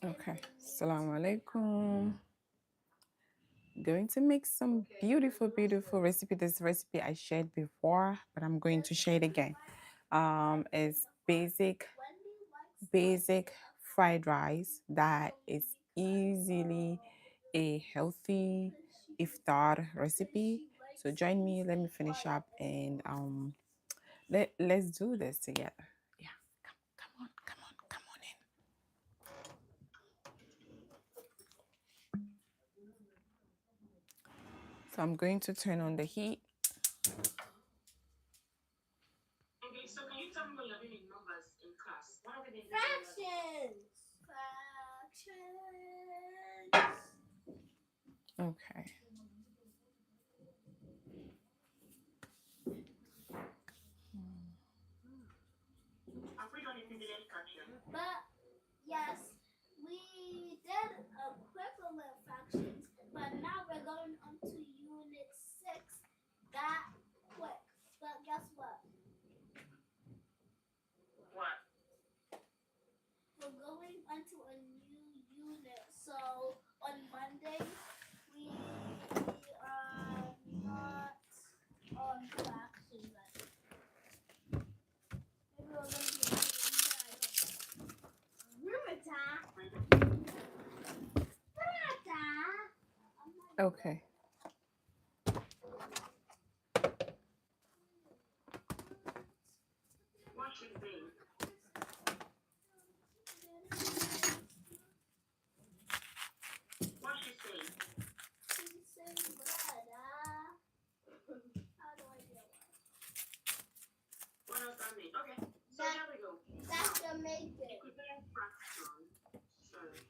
Okay, Assalamu alaikum. Going to make some beautiful recipe. This recipe I shared before, but I'm going to share it again. It's basic fried rice that is easily a healthy iftar recipe. So join me. Let me finish up and let's do this together. Yeah, come on in. So I'm going to turn on the heat. Okay, so can you tell me what you're doing in numbers in class? What are we doing? Fractions. Okay. Have we done equivalent fraction? But yes, we did equivalent fractions, but now we're going on to unit 6 that quick. But guess what? What? We're going onto a new unit. So on Monday, we are not on fractions. Maybe we're going to Okay. What should be? What should say? What does that mean? Okay, so here we go. That's Jamaican. Equivalent fraction. Sorry.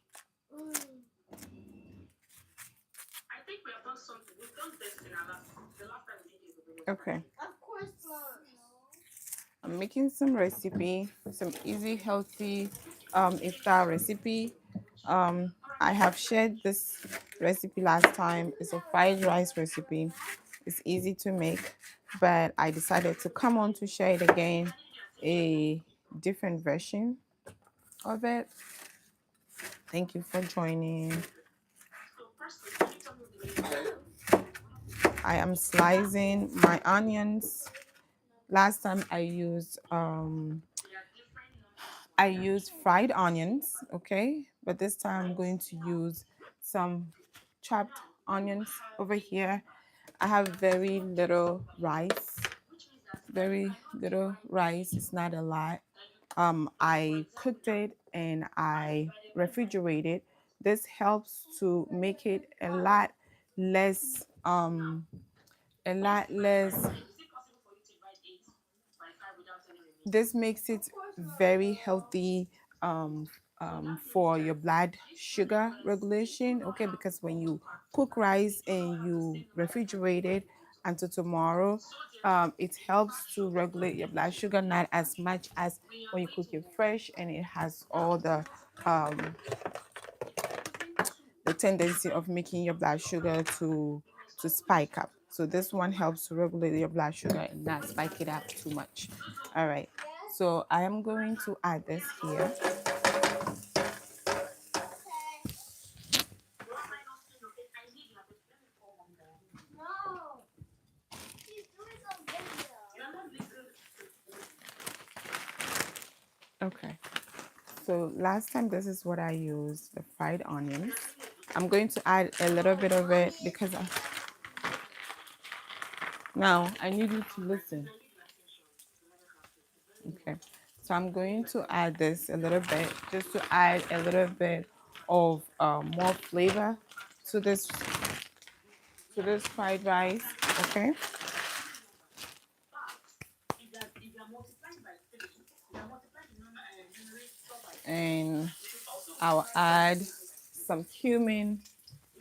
I think we have done something. We've done this in the last time we did equivalent Okay. fraction. Of course not. I'm making some recipe, some easy, healthy iftar recipe. I have shared this recipe last time. It's a fried rice recipe. It's easy to make, but I decided to come on to share it again, a different version of it. Thank you for joining. So firstly, can you tell me the way I am slicing my onions. Last time I used fried onions, okay? But this time I'm going to use some chopped onions over here. I have very little rice. Very little rice. It's not a lot. I cooked it and I refrigerated. This helps to make it less a lot less is it possible for you to divide 8 by 5 without any remaining? this makes it very healthy for your blood sugar regulation, okay? Because when you cook rice and you refrigerate it until tomorrow, it helps to regulate your blood sugar, not as much as when you cook it fresh and it has all um, the tendency of making your blood sugar to spike up. So this one helps to regulate your blood sugar and not spike it up too much. All right. So I am going to add this here. No. She's doing some video. You're not listening. Okay. So last time this is what I used, the fried onions. I'm going to add a little bit of it because now I need you to listen. Okay. So I'm going to add this a little bit just to add a little bit of more flavor to this fried rice. Okay. If you're multiplying by 3, you're multiplying the numerator by 3. And You should also I'll multiply the add denominator by 3. some cumin.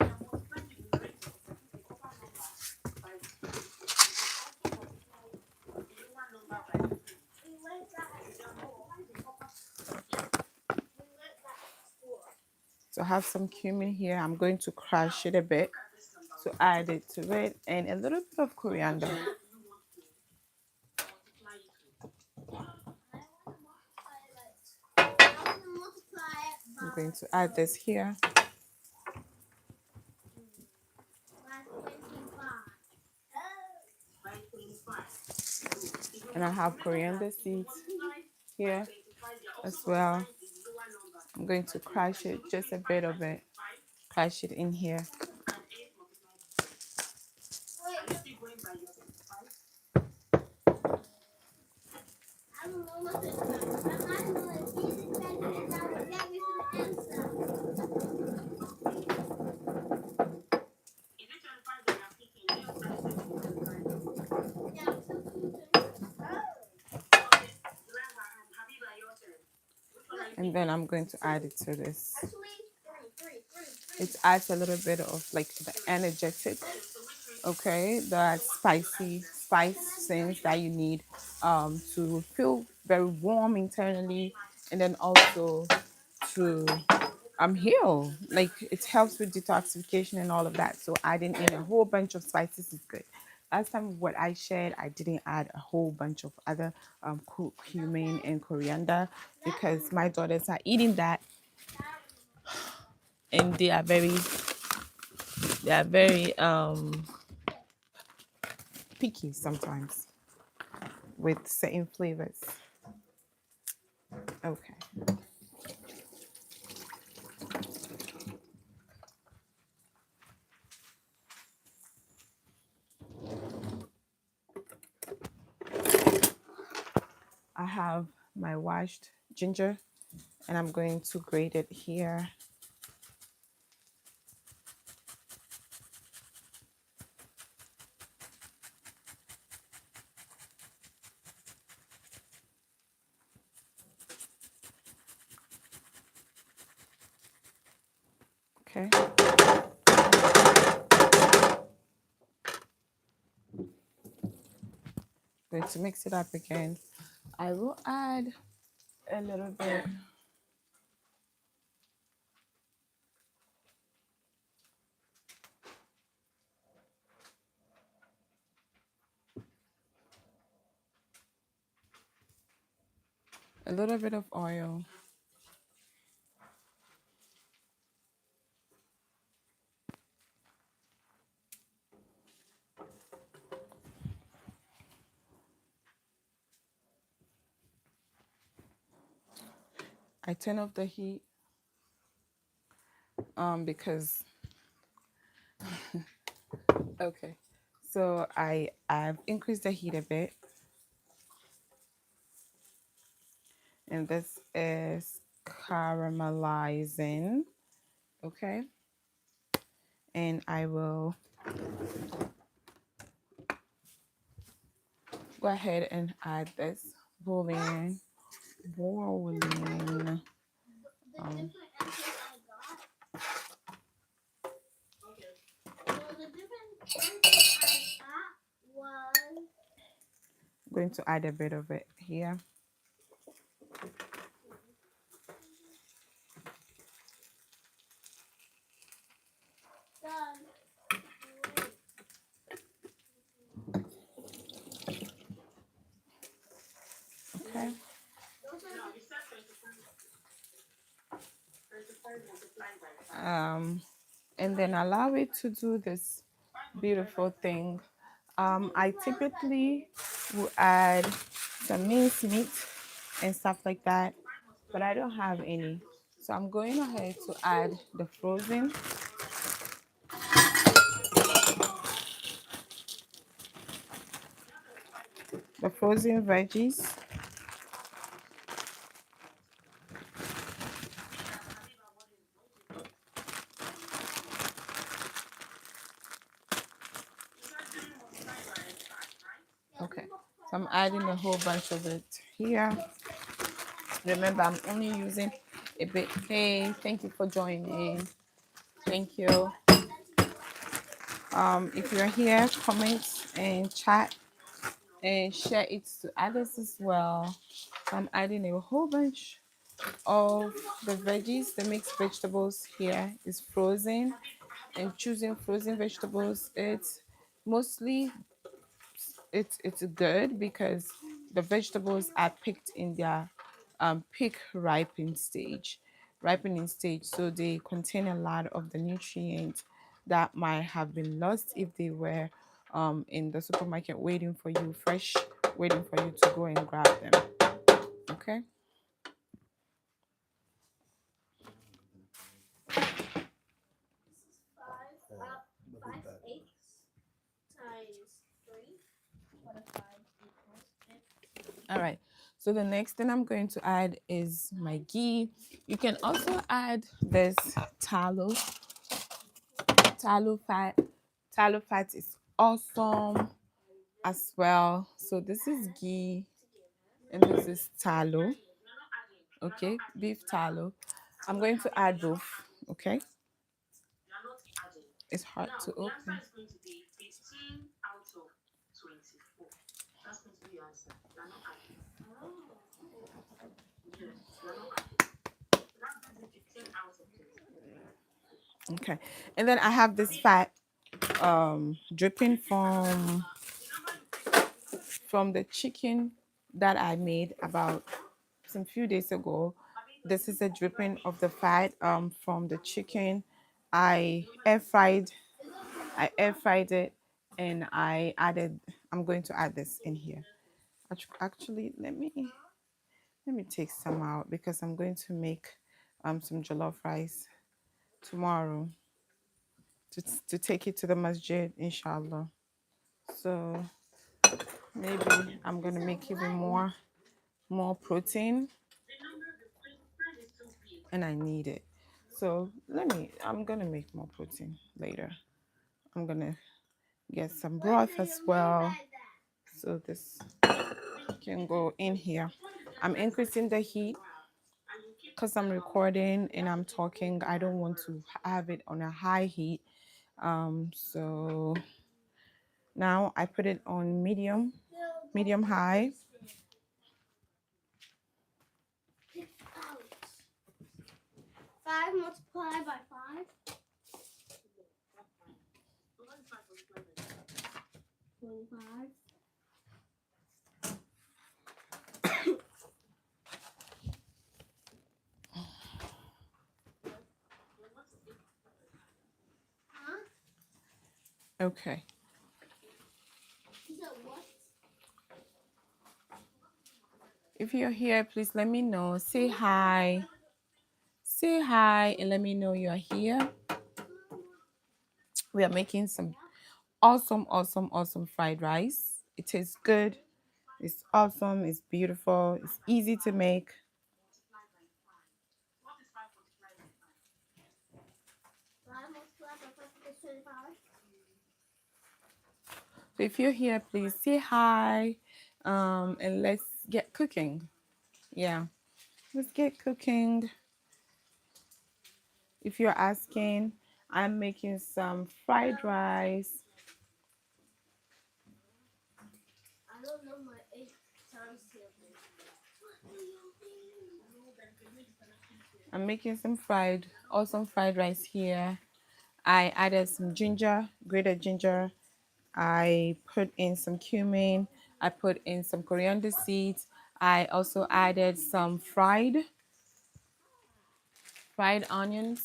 If you're multiplying the numerator of the upper number by 3, you should also multiply the lower number by 3. We learned that at school. We learned that at school. So I have some cumin here. I'm going to crush it a bit Look at this number. to add it to it, and a little bit of coriander. What do you want to multiply it with? I want to multiply it going to add this here. 125. And I have coriander seeds here as well. I'm going to crush it, just a bit of it. Crush it in here. I don't know what to do. I know it's easy question. That will get me to the answer. Yeah, I'm still cooking. And then I'm going to add it to this. Actually, three. It adds a little bit of like the energetic, okay, the spicy spice sense that you need to feel very warm internally, and then also to heal. Like it helps with detoxification and all of that. So adding in a whole bunch of spices is good. Last time what I shared, I didn't add a whole bunch of other cumin and coriander because my daughters are eating that, and they are very picky sometimes with certain flavors. Okay. I have my washed ginger and I'm going to grate it here. Okay. Going to mix it up again. I will add a little bit of oil. I turn off the heat because okay. So I've increased the heat a bit, and this is caramelizing. Okay. And I will go ahead and add this bouillon. Bouillon. The different answers I got. So the different answers I got was I'm going to add a bit of it here. done. Okay. And then allow it to do this beautiful thing. I typically will add some minced meat and stuff like that, but I don't have any. So I'm going ahead to add the frozen veggies. Okay, so I'm adding a whole bunch of it here. Remember, I'm only using a bit. Hey, thank you for joining. Thank you. If you're here, comment and chat and share it to others as well. So I'm adding a whole bunch of the veggies. The mixed vegetables here is frozen, and choosing frozen vegetables, it's mostly it's good because the vegetables are picked in their peak ripening stage. ripening stage, so they contain a lot of the nutrients that might have been lost if they were in the supermarket waiting for you, fresh, waiting for you to go and grab them. Okay. This is 5/8 times 3. What a 5 equals 15. All right. So the next thing I'm going to add is my ghee. You can also add this tallow. Tallow fat. Tallow fat is awesome as well. So this is ghee and this is tallow. Okay, beef tallow. I'm going to add both. Okay, it's hard to open. Okay, and then I have this fat dripping from the chicken that I made about some few days ago. This is a dripping of the fat from the chicken. I air fried. I air fried it, and I added. I'm going to add this in here. Actually, let me take some out because I'm going to make some jollof rice tomorrow to take it to the masjid, inshallah. So maybe I'm gonna make even more protein, and I need it. So I'm gonna make more protein later. I'm gonna get some broth as well. So this can go in here. I'm increasing the heat because I'm recording and I'm talking. I don't want to have it on a high heat. So now I put it on medium high. Ouch. 5 multiplied by 5. 25. Huh? Okay. You said what? If you're here, please let me know. Say hi. Say hi and let me know you're here. We are making some awesome fried rice. It tastes good. It's awesome. It's beautiful. It's easy to make. 5 multiplied by 5 equals 25. So if you're here, please say hi. And let's get cooking. Yeah. Let's get cooking. If you're asking, I'm making some fried rice. I don't know my 8 times table. I'm making some awesome fried rice here. I added some ginger, grated ginger. I put in some cumin. I put in some coriander seeds. I also added some fried onions.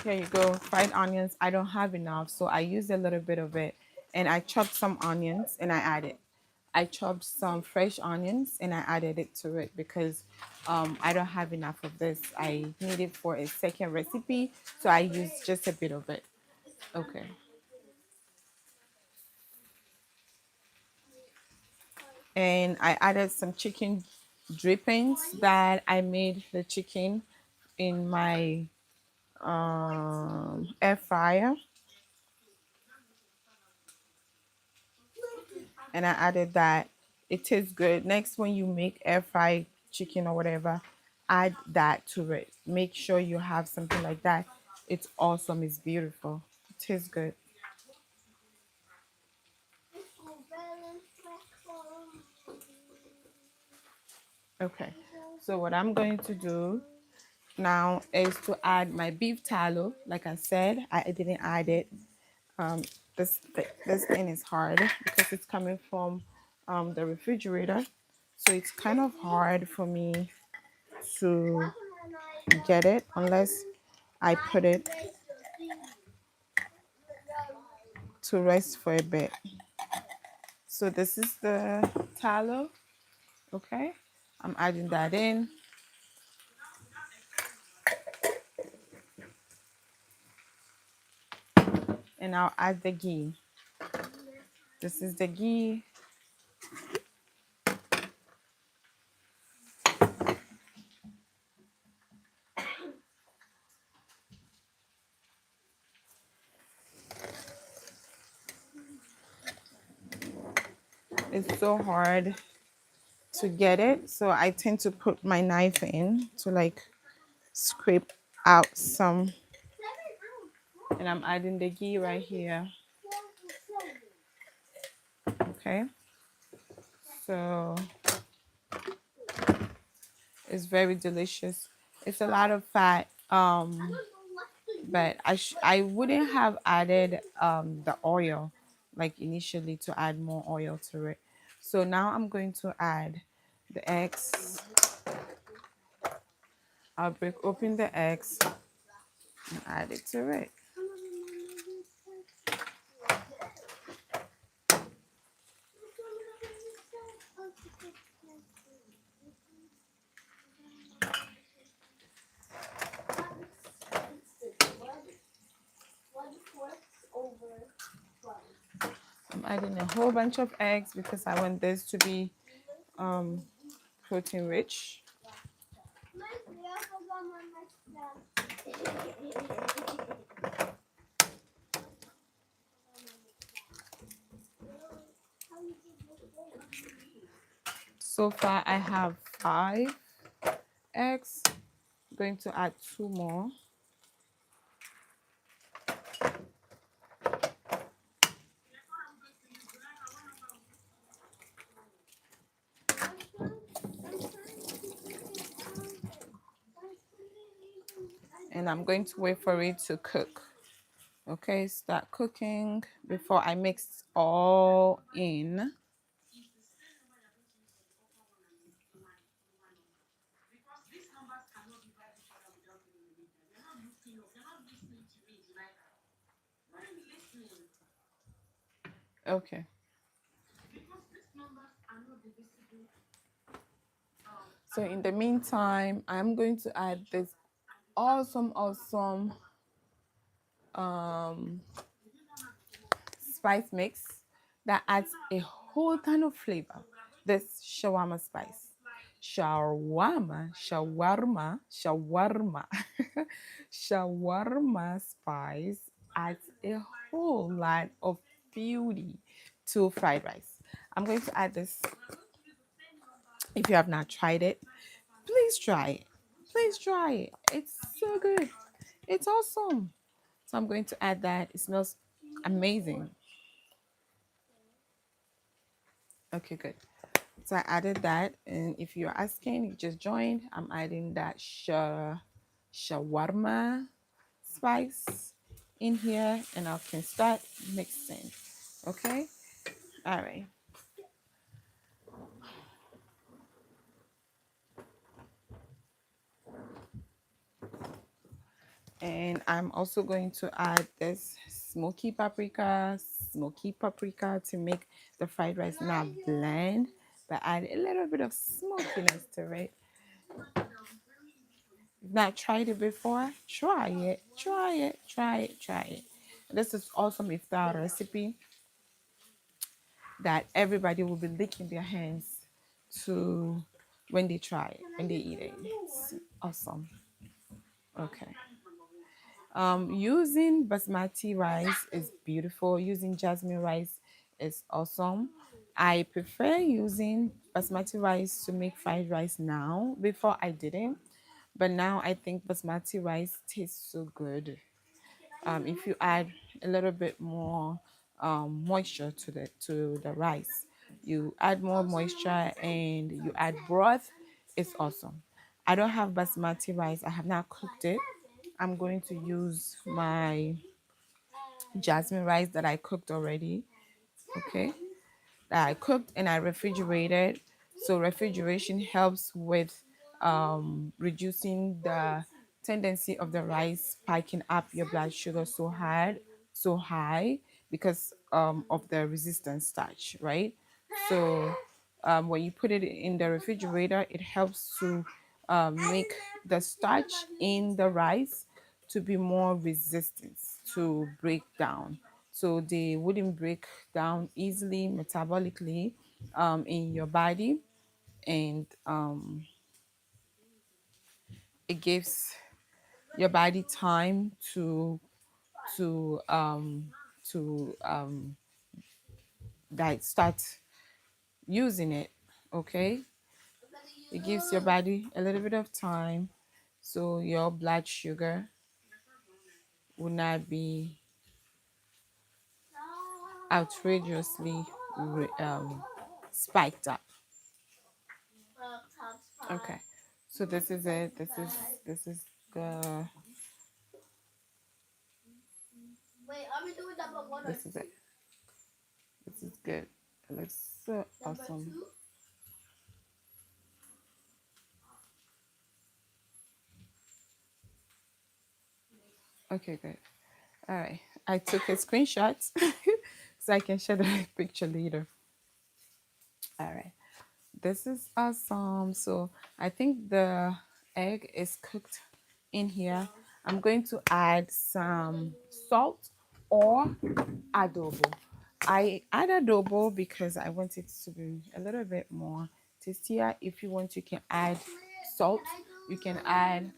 Here you go, fried onions. I don't have enough, so I used a little bit of it. And I chopped some onions and I added. I chopped some fresh onions and I added it to it because I don't have enough of this. I need it for a second recipe, so I used just a bit of it. Okay. And I added some chicken drippings that I made the chicken in my air fryer. And I added that. It tastes good. Next, when you make air fried chicken or whatever, add that to it. Make sure you have something like that. It's awesome. It's beautiful. It tastes good. Okay. So what I'm going to do now is to add my beef tallow. Like I said, I didn't add it. Um, this thing is hard because it's coming from the refrigerator. So it's kind of hard for me to get it unless I put it to rest for a bit. So this is the tallow, okay? I'm adding that in. And I'll add the ghee. This is the ghee. It's so hard to get it, so I tend to put my knife in to like scrape out some. And I'm adding the ghee right here. Okay, so it's very delicious. It's a lot of fat, but I wouldn't have added the oil like initially to add more oil to it. So now I'm going to add the eggs. I'll break open the eggs and add it to it. I'm adding a whole bunch of eggs because I want this to be um, protein rich. So far I have 5 eggs. I'm going to add 2 more. And I'm going to wait for it to cook. Okay, start cooking before I mix all in. Okay. So in the meantime, I'm going to add this awesome um, spice mix that adds a whole ton of flavor. This shawarma spice. Shawarma. Shawarma spice adds a whole lot of beauty to fried rice. I'm going to add this. If you have not tried it, please try it. Please try it. It's so good. It's awesome. So I'm going to add that. It smells amazing. Okay, good. So I added that, and if you're asking, you just joined. I'm adding that shawarma spice in here, and I can start mixing. Okay, all right. And I'm also going to add this smoky paprika to make the fried rice not bland, but add a little bit of smokiness to it. Not tried it before, try it, try it, try it, try it. This is awesome iftar recipe that everybody will be licking their hands to when they try it, when they eat it. It's awesome. Okay. Using basmati rice is beautiful. Using jasmine rice is awesome. I prefer using basmati rice to make fried rice now. Before I didn't, but now I think basmati rice tastes so good. If you add a little bit more moisture to the rice, you add more moisture and you add broth, it's awesome. I don't have basmati rice. I have not cooked it. I'm going to use my jasmine rice that I cooked already. Okay, that I cooked and I refrigerated. So refrigeration helps with reducing the tendency of the rice spiking up your blood sugar so high because of the resistant starch, right? So when you put it in the refrigerator, it helps to make the starch in the rice to be more resistant to break down. So they wouldn't break down easily metabolically in your body, and it gives your body time to to like start using it. Okay, it gives your body a little bit of time so your blood sugar will not be outrageously spiked up. Okay, so this is it. This is the Wait, are we doing number one or this is two? it. This is good. It looks so Number awesome. two? Okay, good. All right. I took a screenshot so I can share the picture later. All right. This is awesome. So I think the egg is cooked in here. I'm going to add some salt or adobo. I add adobo because I want it to be a little bit more tastier. If you want, you can add salt. You can add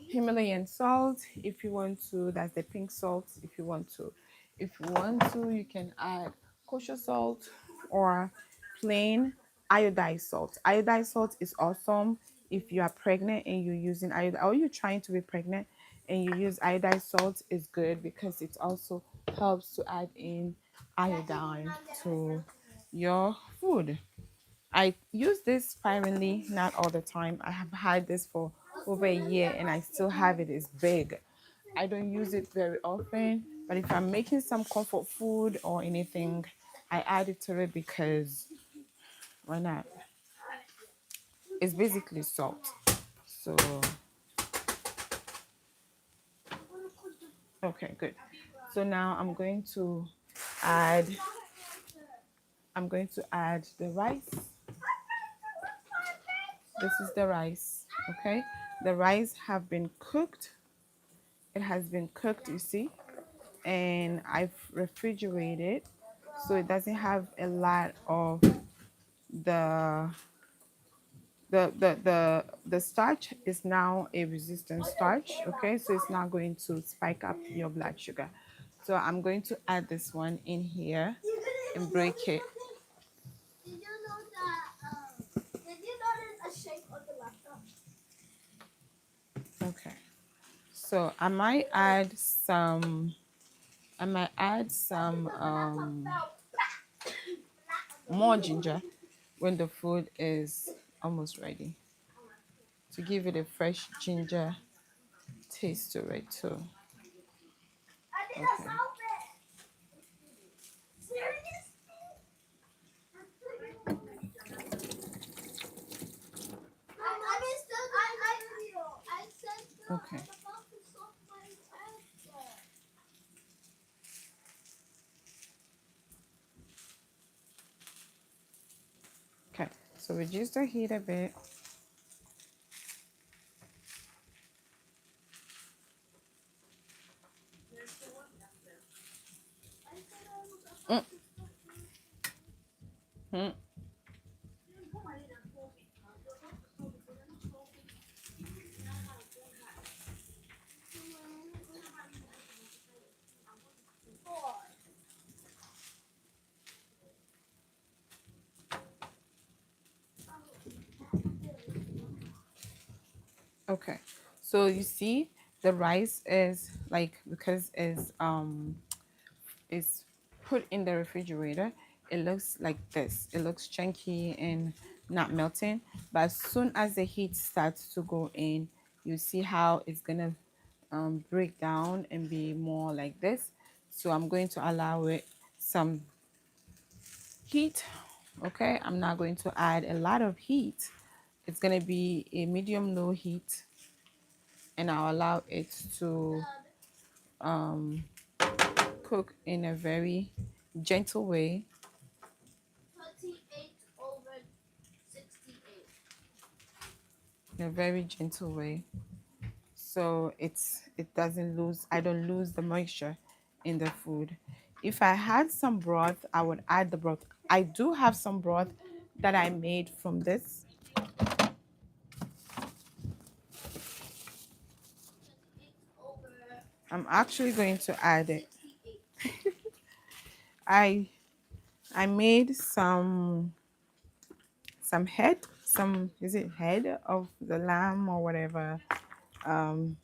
Himalayan salt if you want to. That's the pink salt if you want to. If you want to, you can add kosher salt or plain iodized salt. Iodized salt is awesome if you are pregnant and you're using iodine, or you're trying to be pregnant and you use iodized salt is good because it also helps to add in iodine to your food. I use this sparingly, not all the time. I have had this for over a year and I still have it. It's big. I don't use it very often, but if I'm making some comfort food or anything, I add it to it because why not? It's basically salt. So, okay, good. So now add I'm going to add the rice. This is the rice, okay? The rice have been cooked. It has been cooked, you see, and I've refrigerated so it doesn't have a lot of the the starch is now a resistant starch, okay? So it's not going to spike up your blood sugar. So I'm going to add this one in here and break it. Did you know that? Did you notice a shape on the laptop? Okay. So I might add some more ginger when the food is almost ready to give it a fresh ginger taste to it too. I think I Okay. solved it. Serious? I mean, still I said Okay. I'm about to solve my answer. Okay. So reduce the heat a bit. I said I was Mm, about to solve my mm. four. Okay. So you see the rice is like because is put in the refrigerator, it looks like this. It looks chunky and not melting. But as soon as the heat starts to go in, you see how it's gonna break down and be more like this. So I'm going to allow it some heat Okay, I'm not going to add a lot of heat. It's going to be a medium low heat, and I'll allow it to um, cook in a very gentle way. 28 over 68. In a very gentle way, so it doesn't lose. I don't lose the moisture in the food. If I had some broth, I would add the broth. I do have some broth that I made from this. 28 over I'm actually going to add it. 68. I I made some head, some is it head of the lamb or whatever. Um,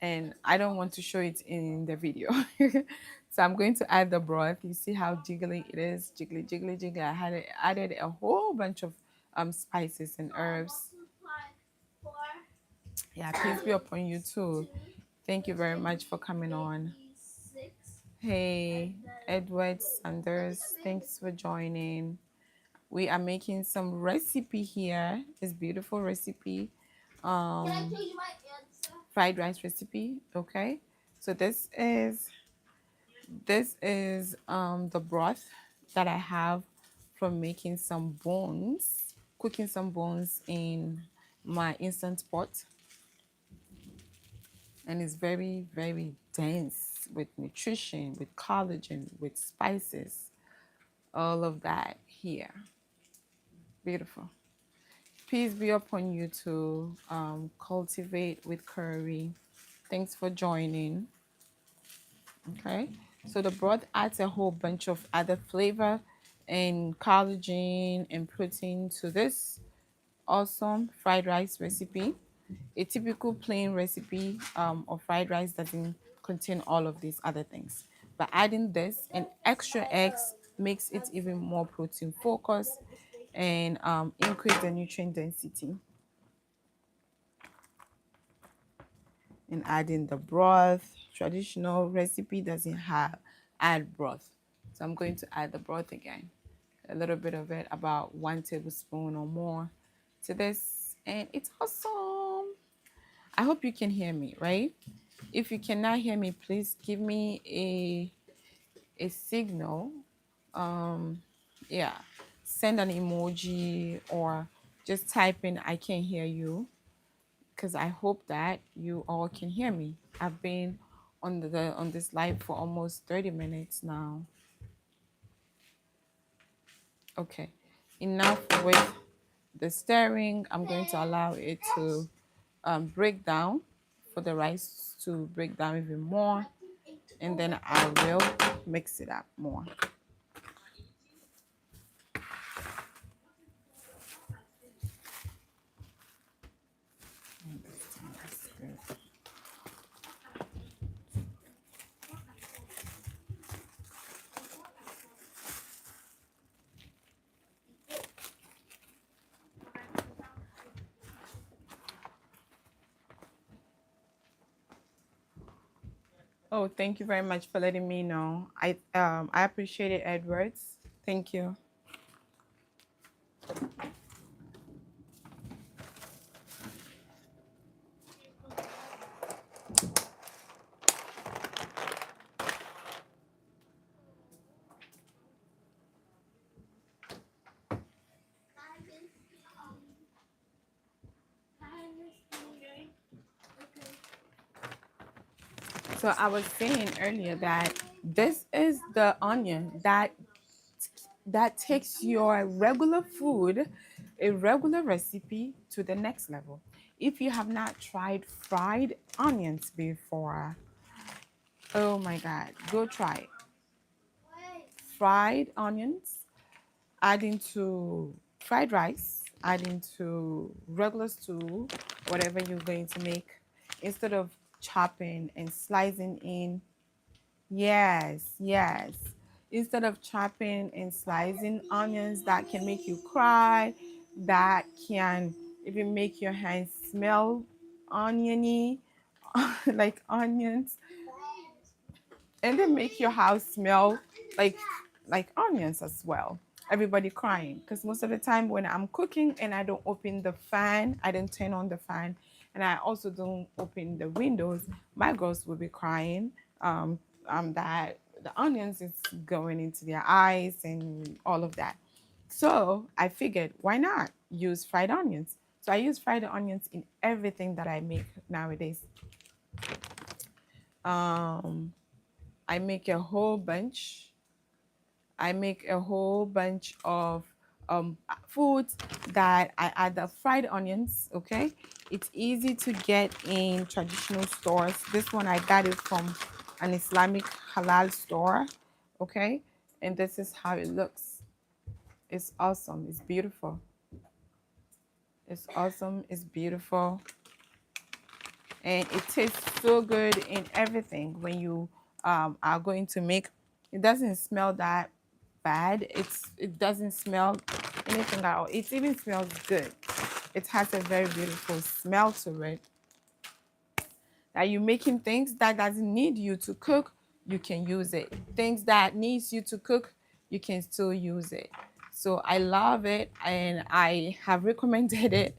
and I don't want to show it in the video. So I'm going to add the broth. You see how jiggly it is, jiggly, jiggly, jiggly. I had added a whole bunch of spices and So I herbs. multiplied 4 Yeah, peace be upon you too. 2. Thank you That's very make much for me coming make on. me 6. And Hey, then Edward wait, let me Sanders, make thanks for joining. We are making some recipe here. This beautiful recipe, Can I um, change my answer? fried rice recipe. Okay, so this is the broth that I have from making some bones, cooking some bones in my instant pot, and it's very very dense with nutrition, with collagen, with spices, all of that here. Beautiful. Peace be upon you to cultivate with curry. Thanks for joining. Okay. So the broth adds a whole bunch of other flavor and collagen and protein to this awesome fried rice recipe. A typical plain recipe of fried rice doesn't contain all of these other things. But adding this and extra eggs makes it even more protein focused and increase the nutrient density. And adding the broth. Traditional recipe doesn't have add broth. So I'm going to add the broth again. A little bit of it, about 1 tablespoon or more to this. And it's awesome. I hope you can hear me, right? If you cannot hear me, please give me a signal. Um, yeah. Send an emoji or just type in I can hear you, because I hope that you all can hear me. I've been on this live for almost 30 minutes now. Okay, enough with the stirring. I'm going to allow it to break down, for the rice to break down even more, and then I will mix it up more. That's good. Oh, thank you very much for letting me know. I appreciate it, Edwards. Thank you. So I was saying earlier that this is the onion that takes your regular food, a regular recipe, to the next level. If you have not tried fried onions before, oh my God, go try it. Wait. Fried onions, add into fried rice, add into regular stew, whatever you're going to make, instead of chopping and slicing in. Yes, yes. Instead of chopping and slicing onions that can make you cry, that can even make your hands smell oniony, like onions, and then make your house smell like like onions as well. everybody crying, because most of the time when I'm cooking and I don't open the fan, I don't turn on the fan, and I also don't open the windows, my girls will be crying. Um, that the onions is going into their eyes and all of that. So I figured, why not use fried onions? So I use fried onions in everything that I make nowadays. Um, I make a whole bunch. I make a whole bunch of foods that I add the fried onions. Okay, it's easy to get in traditional stores. This one I got it from an Islamic halal store. Okay, and this is how it looks. It's awesome. It's beautiful. It's awesome. It's beautiful. And it tastes so good in everything when you are going to make. It doesn't smell that bad. It doesn't smell anything at all. It even smells good. It has a very beautiful smell to it. That you're making things that doesn't need you to cook, you can use it. Things that needs you to cook, you can still use it. So I love it, and I have recommended it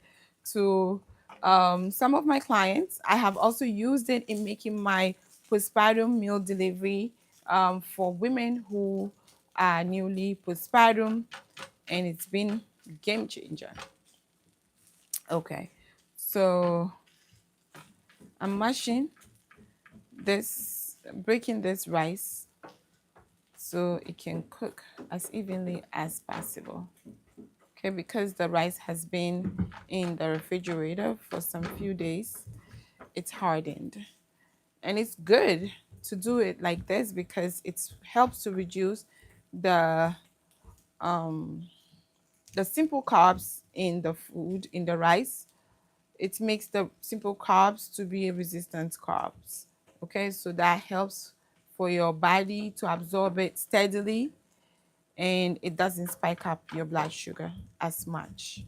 to some of my clients. I have also used it in making my postpartum meal delivery for women who are newly postpartum, and it's been game changer. Okay, so I'm mashing this, breaking this rice so it can cook as evenly as possible. Okay, because the rice has been in the refrigerator for some few days, it's hardened. And it's good to do it like this because it helps to reduce the um the simple carbs in the food, in the rice. It makes the simple carbs to be resistant carbs. Okay, so that helps for your body to absorb it steadily, and it doesn't spike up your blood sugar as much.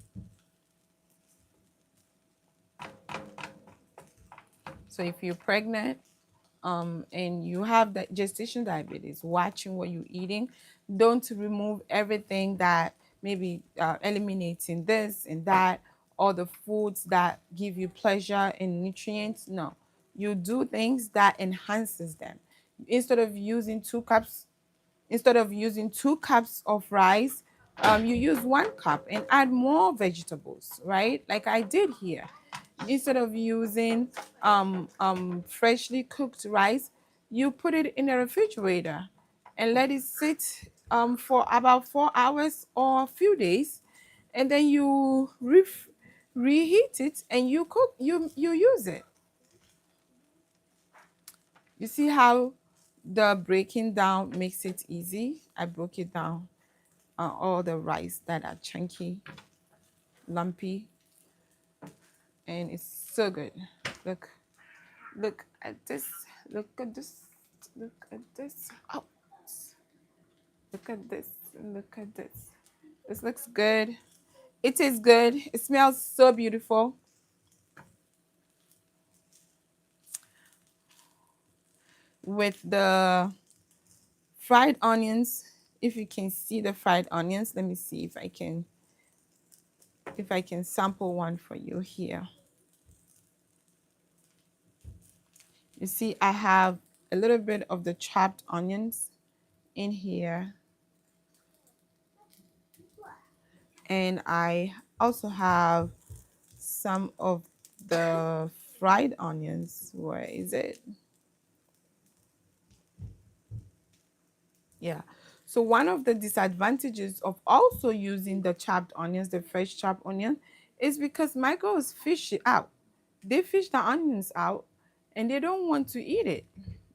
So if you're pregnant and you have that gestation diabetes, watching what you're eating, don't remove everything that maybe eliminating this and that, or the foods that give you pleasure and nutrients. No, you do things that enhances them. Instead of using 2 cups, instead of using 2 cups of rice, you use 1 cup and add more vegetables, right? Like I did here. Instead of using freshly cooked rice, you put it in a refrigerator and let it sit for about 4 hours or a few days, and then you reheat it and you cook. You use it. You see how the breaking down makes it easy? I broke it down all the rice that are chunky, lumpy, and it's so good. Look, look at this. Look at this. Look at this. Oh, look at this. Look at this. This looks good. It is good. It smells so beautiful. With the fried onions, if you can see the fried onions, let me see if I can sample one for you here. You see, I have a little bit of the chopped onions in here, and I also have some of the fried onions. Where is it? Yeah. So one of the disadvantages of also using the chopped onions, the fresh chopped onion, is because my girls fish it out. They fish the onions out and they don't want to eat it.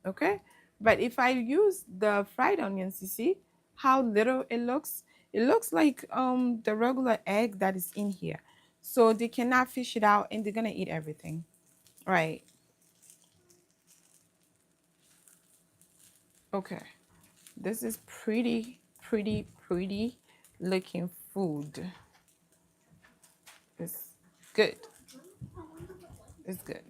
Okay? But if I use the fried onions, you see how little it looks? It looks like the regular egg that is in here. So they cannot fish it out and they're gonna eat everything. Right. Okay. This is pretty looking food. It's good. It's good.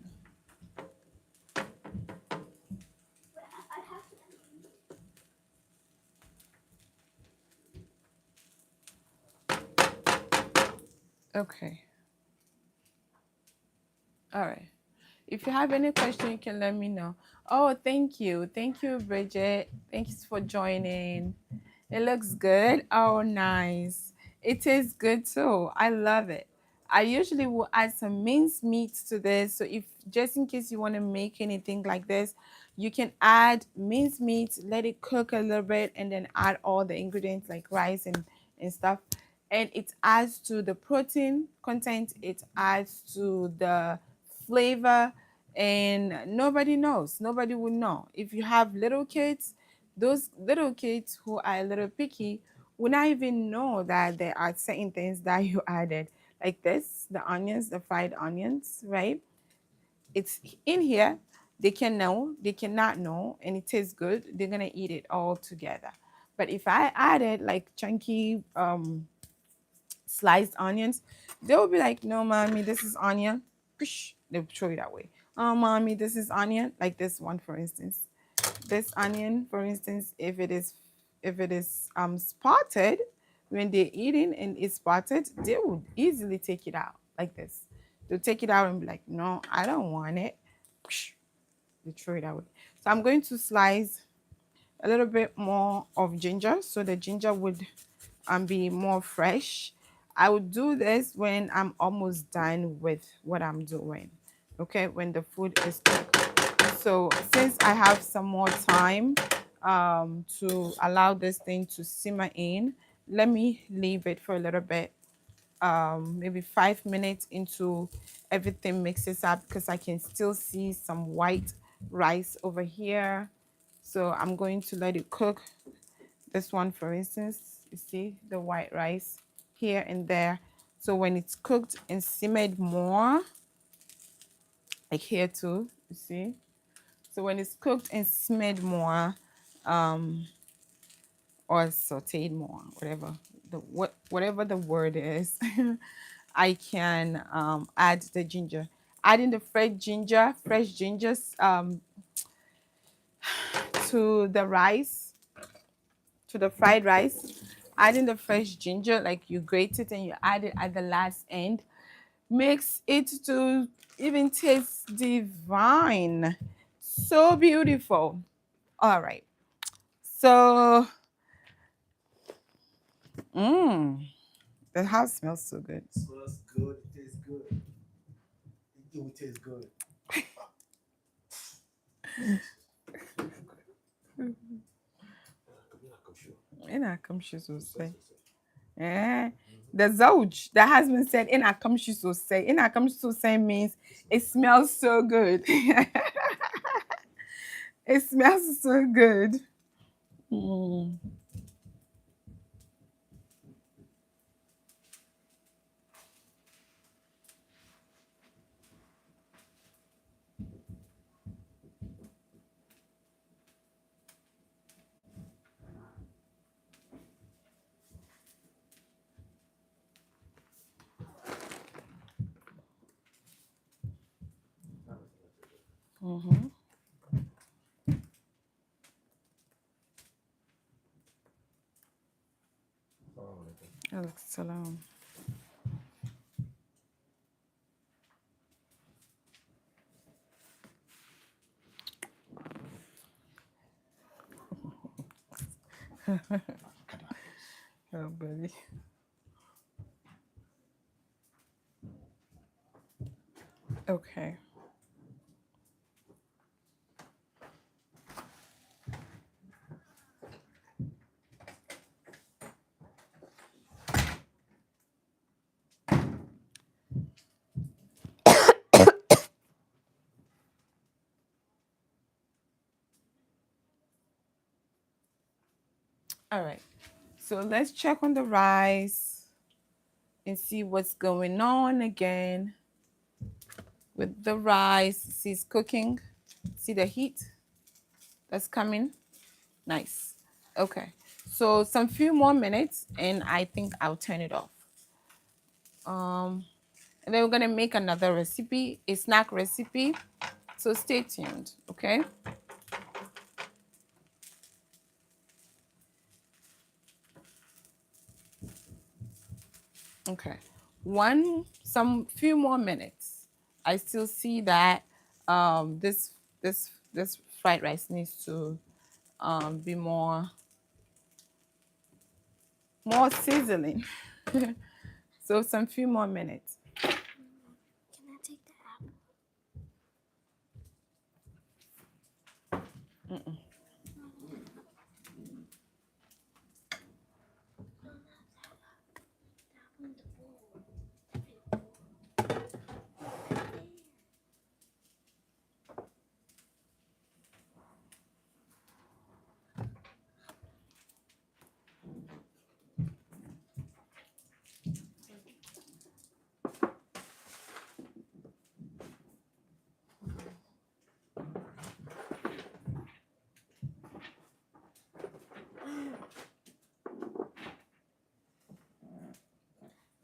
Okay. All right. If you have any question, you can let me know. Oh, thank you. Thank you, Bridget. Thanks for joining. It looks good. Oh, nice. It is good too. I love it. I usually will add some minced meat to this. So if just in case you want to make anything like this, you can add minced meat, let it cook a little bit, and then add all the ingredients like rice and stuff. And it adds to the protein content, it adds to the flavor, and nobody knows. Nobody will know. If you have little kids, those little kids who are a little picky will not even know that there are certain things that you added. Like this, the onions, the fried onions, right? It's in here. They can know, they cannot know, and it tastes good. They're gonna eat it all together. But if I added like chunky sliced onions, they will be like, "No, mommy, this is onion." They'll throw it away. "Oh, mommy, this is onion." Like this one, for instance. This onion, for instance, if it is spotted, when they're eating and it's spotted, they would easily take it out like this. They'll take it out and be like, "No, I don't want it." They throw it away. So I'm going to slice a little bit more of ginger, so the ginger would be more fresh. I would do this when I'm almost done with what I'm doing. Okay, when the food is cooked. So since I have some more time to allow this thing to simmer in, let me leave it for a little bit, maybe 5 minutes into everything mixes up, because I can still see some white rice over here. So I'm going to let it cook. This one, for instance, you see the white rice here and there. So when it's cooked and simmered more, like here too, you see. So when it's cooked and simmered more, um, or sauteed more, whatever the word is, I can add the ginger. Adding the fresh gingers to the rice, to the fried rice. Adding the fresh ginger, like you grate it and you add it at the last end, makes it to even taste divine. So beautiful. All right. So, mmm, the house smells so good. It smells good. It tastes good. It will taste good. Ina kamshi sosai. Eh. The zauj, the husband said, ina kamshi sosai. Ina kamshi sosai means it smells so good. It smells so good. Mm. Mm-hmm. Assalamu. Oh, buddy. Okay. All right. So let's check on the rice and see what's going on again with the rice. See, it's cooking. See the heat that's coming. Nice. Okay. So some few more minutes and I think I'll turn it off. Um, and then we're gonna make another recipe, a snack recipe. So stay tuned, okay? Okay. some few more minutes. I still see that this fried rice needs to be more sizzling. So some few more minutes. Can I take the apple?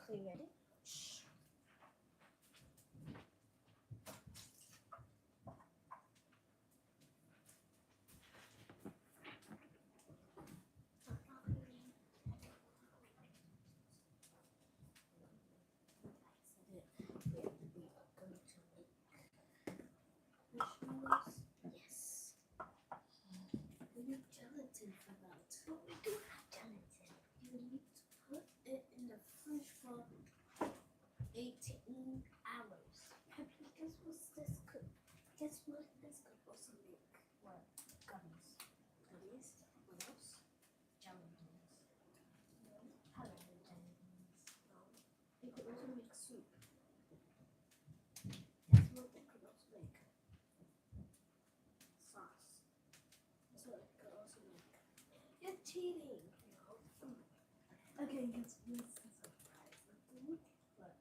So you ready? Yes. We need gelatin for that. But we do have gelatin. You need to put it in the fridge for 18 hours. Peppy, guess what this could? Guess what this could also make? What? Gummies. Gummies? What else? Gelatins. No. I like the gelatins. No. It could also make soup. Guess what it could also make? Sauce. So it could also make. You're cheating. No. Okay, guess what's the surprise? What?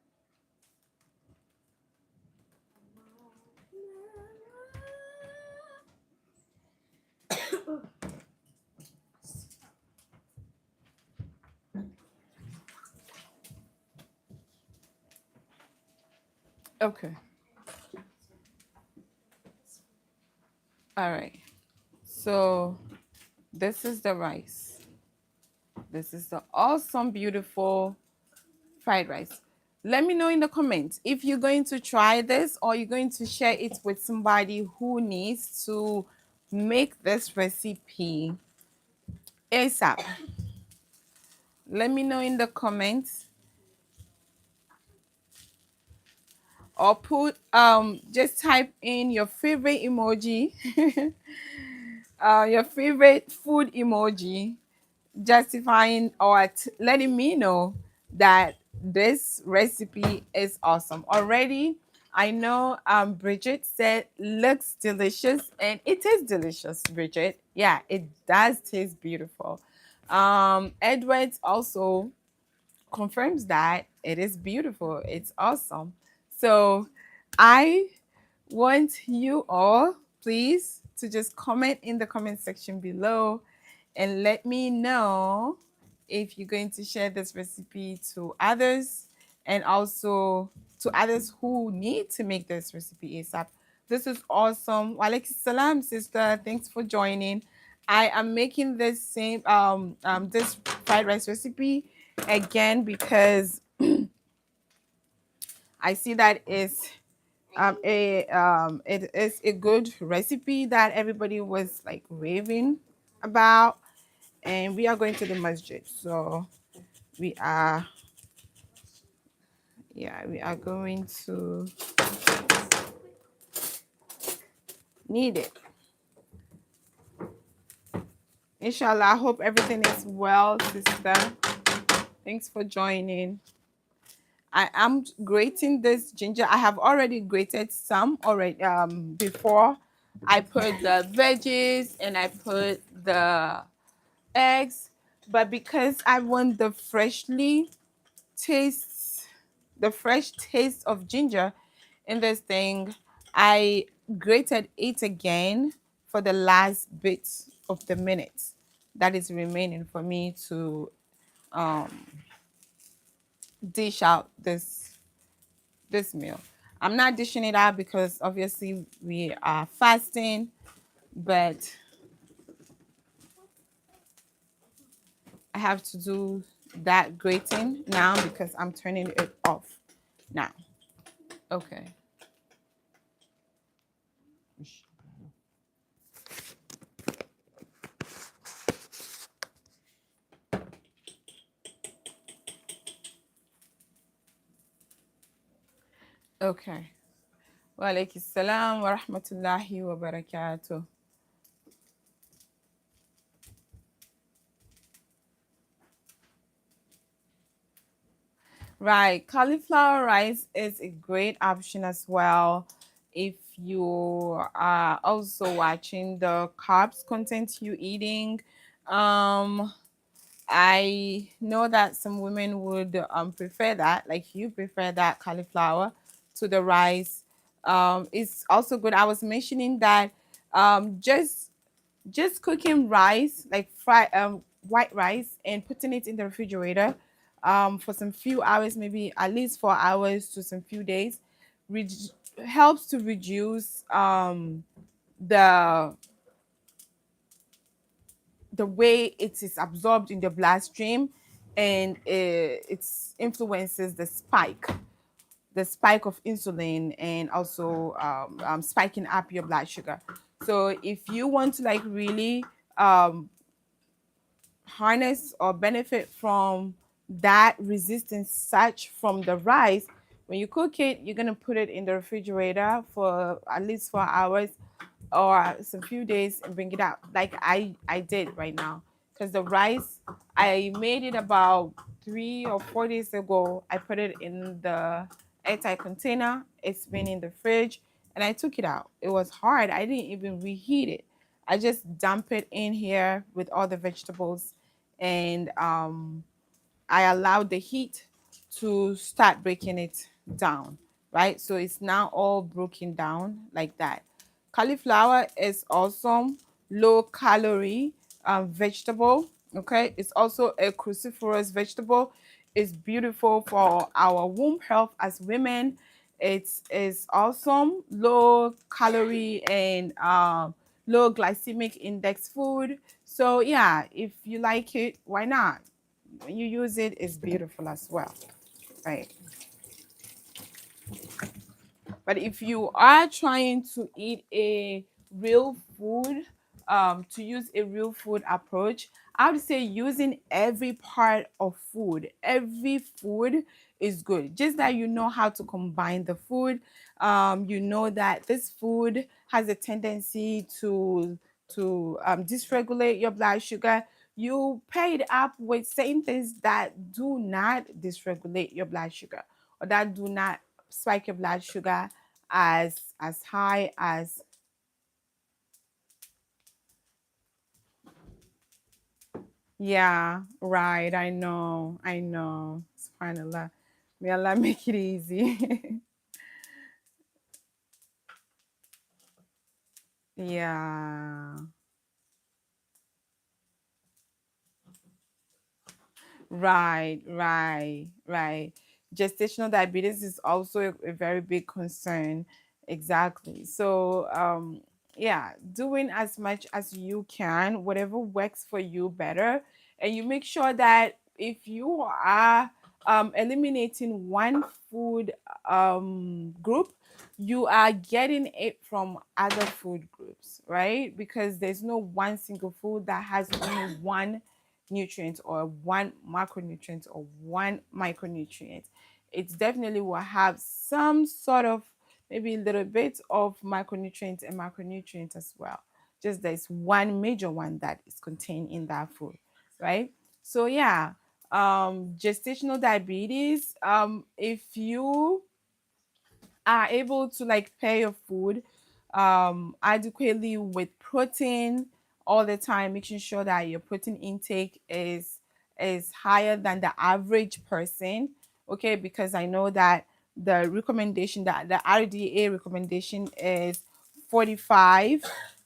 Okay. All right. So this is the rice. This is the awesome, beautiful fried rice. Let me know in the comments if you're going to try this or you're going to share it with somebody who needs to make this recipe ASAP. Let me know in the comments or put just type in your favorite emoji, your favorite food emoji, justifying or letting me know that this recipe is awesome. Already, I know Bridget said looks delicious and it is delicious, Bridget. Yeah, it does taste beautiful. Edwards also confirms that it is beautiful. It's awesome. So I want you all, please, to just comment in the comment section below and let me know if you're going to share this recipe to others and also to others who need to make this recipe ASAP. This is awesome. Walaikum salam, sister. Thanks for joining. I am making this same this fried rice recipe again because I see that it is a good recipe that everybody was like raving about, and we are going to the masjid, so we are we are going to need it. Inshallah, I hope everything is well, sister. Thanks for joining. I am grating this ginger. I have already grated some already before. I put the veggies and I put the eggs, but because I want taste the fresh taste of ginger in this thing, I grated it again for the last bit of the minutes that is remaining for me to dish out this meal. I'm not dishing it out because obviously we are fasting, but I have to do that grating now because I'm turning it off now. Okay. Okay. Wa alaikum salam wa rahmatullahi wa barakatuh. Right. Cauliflower rice is a great option as well if you are also watching the carbs content you eating. Um, I know that some women would prefer that, like you prefer that cauliflower to the rice. It's also good. I was mentioning that just cooking rice, like white rice, and putting it in the refrigerator for some few hours, maybe at least 4 hours to some few days, re- helps to reduce the the way it is absorbed in the bloodstream, and it influences the spike of insulin, and also spiking up your blood sugar. So if you want to like really harness or benefit from that resistance surge from the rice, when you cook it, you're gonna put it in the refrigerator for at least 4 hours or some few days and bring it out like I did right now. Because the rice, I made it about 3 or 4 days ago. I put it in the airtight container. It's been in the fridge, and I took it out. It was hard. I didn't even reheat it. I just dump it in here with all the vegetables, and I allowed the heat to start breaking it down, right? So it's now all broken down like that. Cauliflower is awesome, low calorie vegetable. Okay, it's also a cruciferous vegetable. It's beautiful for our womb health as women. It is awesome, low calorie and low glycemic index food. So yeah, if you like it, why not? When you use it, it's beautiful as well, right? But if you are trying to eat a real food, to use a real food approach, I would say using every part of food. Every food is good. Just that you know how to combine the food. You know that this food has a tendency to dysregulate your blood sugar. You pair it up with certain things that do not dysregulate your blood sugar or that do not spike your blood sugar as high as. Yeah, right. I know. Subhanallah. May Allah make it easy. Yeah. Right. Gestational diabetes is also a very big concern. Exactly. So, yeah, doing as much as you can, whatever works for you better. And you make sure that if you are eliminating one food group, you are getting it from other food groups, right? Because there's no one single food that has only one nutrient or one macronutrient or one micronutrient. It definitely will have some sort of maybe a little bit of micronutrients and macronutrients as well. Just there's one major one that is contained in that food, right? So yeah, gestational diabetes. If you are able to like pair your food adequately with protein all the time, making sure that your protein intake is higher than the average person. Okay, because I know that the recommendation, that the RDA recommendation is 45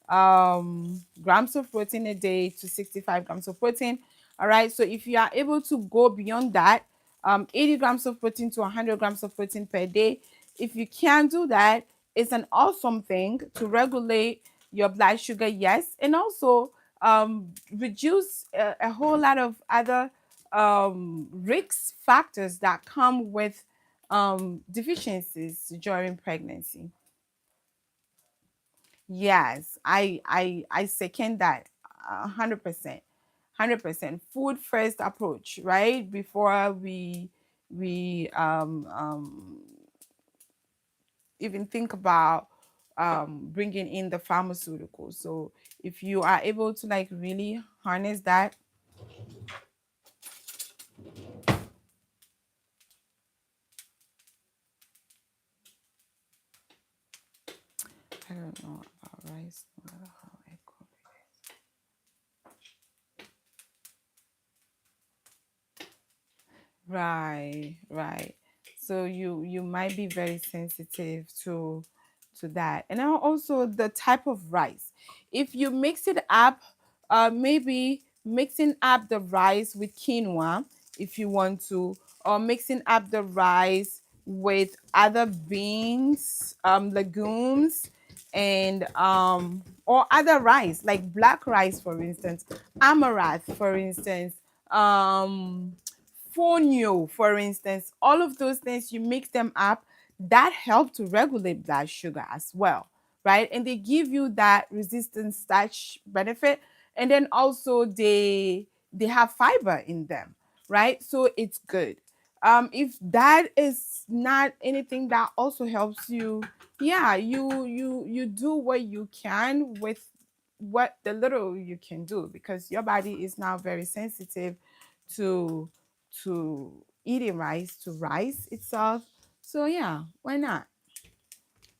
grams of protein a day to 65 grams of protein. All right, so if you are able to go beyond that, 80 grams of protein to 100 grams of protein per day, if you can do that, it's an awesome thing to regulate your blood sugar, yes, and also reduce a whole lot of other risk factors that come with deficiencies during pregnancy. Yes, I second that 100%. 100% food first approach, right? Before we even think about bringing in the pharmaceuticals. So if you are able to like really harness that, I don't know about rice, no matter how I cook. Right, right. So you might be very sensitive to that. And now also the type of rice. If you mix it up, maybe mixing up the rice with quinoa if you want to, or mixing up the rice with other beans, legumes, and or other rice like black rice, for instance, amaranth, for instance, um fonio, for instance, all of those things, you mix them up, that help to regulate blood sugar as well, right? And they give you that resistant starch benefit. And then also they have fiber in them, right? So it's good. If that is not anything that also helps you, yeah, you do what you can with what the little you can do, because your body is now very sensitive to eating rice, to rice itself. So yeah, why not?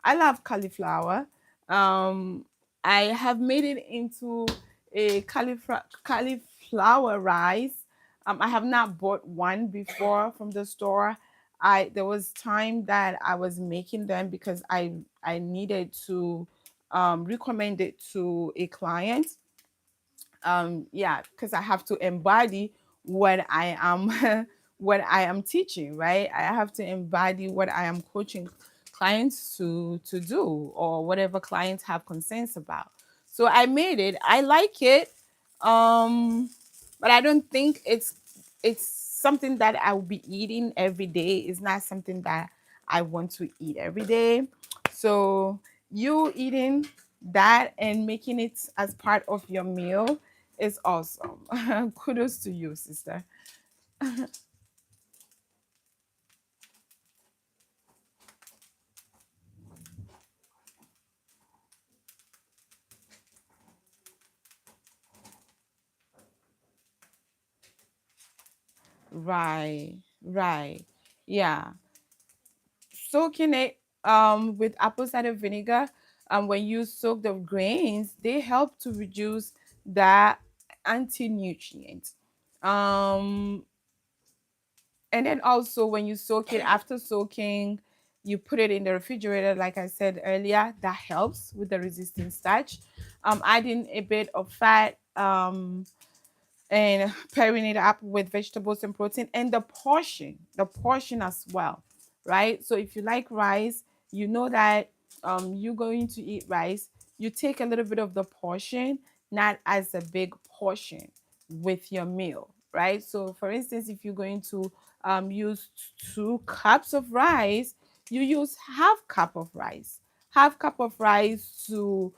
I love cauliflower. Um, I have made it into a cauliflower rice. I have not bought one before from the store. I There was time that I was making them because I needed to recommend it to a client. Yeah, because I have to embody what I am what I am teaching, right? I have to embody what I am coaching clients to do, or whatever clients have concerns about. So I made it. I like it. But I don't think it's something that I will be eating every day. It's not something that I want to eat every day. So you eating that and making it as part of your meal is awesome. Kudos to you, sister. Right, right. Yeah. Soaking it with apple cider vinegar, when you soak the grains, they help to reduce the anti-nutrient. Um and then also when you soak it, after soaking, you put it in the refrigerator like I said earlier, that helps with the resistant starch. Adding a bit of fat, and pairing it up with vegetables and protein, and the portion as well, right? So if you like rice, you know that you're going to eat rice, you take a little bit of the portion, not as a big portion with your meal, right? So for instance, if you're going to use 2 cups of rice, you use half cup of rice to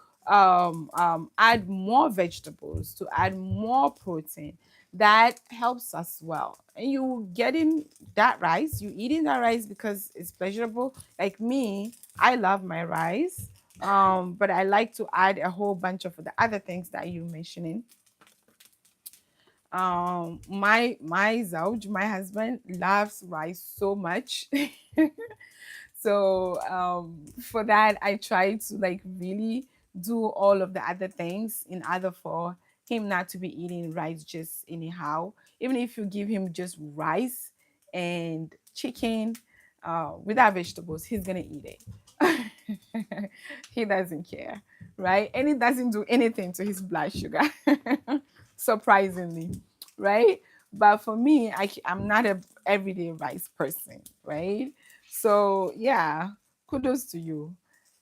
add more vegetables, to add more protein. That helps as well. And you getting that rice, you eating that rice because it's pleasurable. Like me, I love my rice. But I like to add a whole bunch of the other things that you mentioning. My Zauj, my husband, loves rice so much. So for that, I try to like really do all of the other things in order for him not to be eating rice just anyhow. Even if you give him just rice and chicken without vegetables, he's gonna eat it. He doesn't care, right? And it doesn't do anything to his blood sugar, surprisingly, right? But for me, I'm not a everyday rice person, right? So yeah, kudos to you.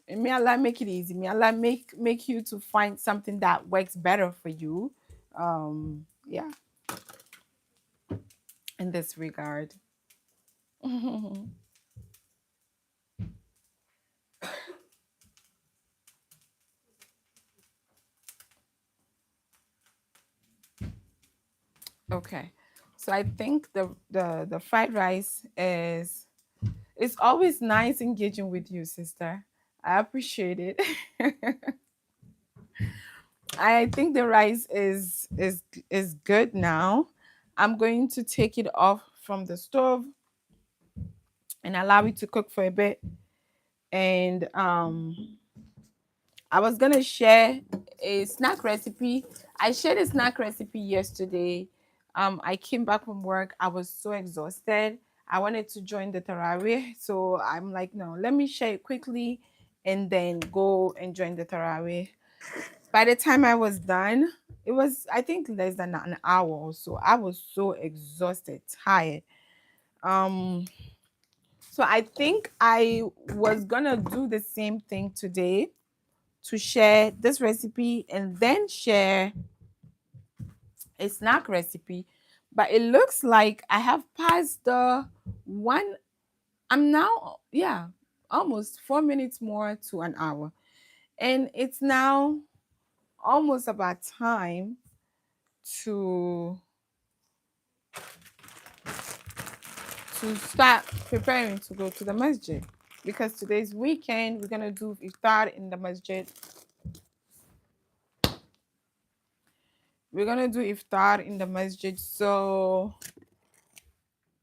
And may Allah make it easy. May Allah make you to find something that works better for you. Yeah. in this regard. Okay. So I think the fried rice is, it's always nice engaging with you, sister. I appreciate it. I think the rice is good now. I'm going to take it off from the stove and allow it to cook for a bit. And I was gonna share a snack recipe. I shared a snack recipe yesterday. I came back from work. I was so exhausted. I wanted to join the Tarawih, so I'm like, no, let me share it quickly, and then go and join the Tarawih. By the time I was done, it was, I think, less than an hour or so. I was so exhausted, tired. Um, so I think I was gonna do the same thing today, to share this recipe and then share a snack recipe. But it looks like I have passed the one. I'm now, yeah, almost 4 minutes more to an hour. And it's now almost about time to start preparing to go to the masjid, because today's weekend. We're gonna do iftar in the masjid. We're gonna do iftar in the masjid. So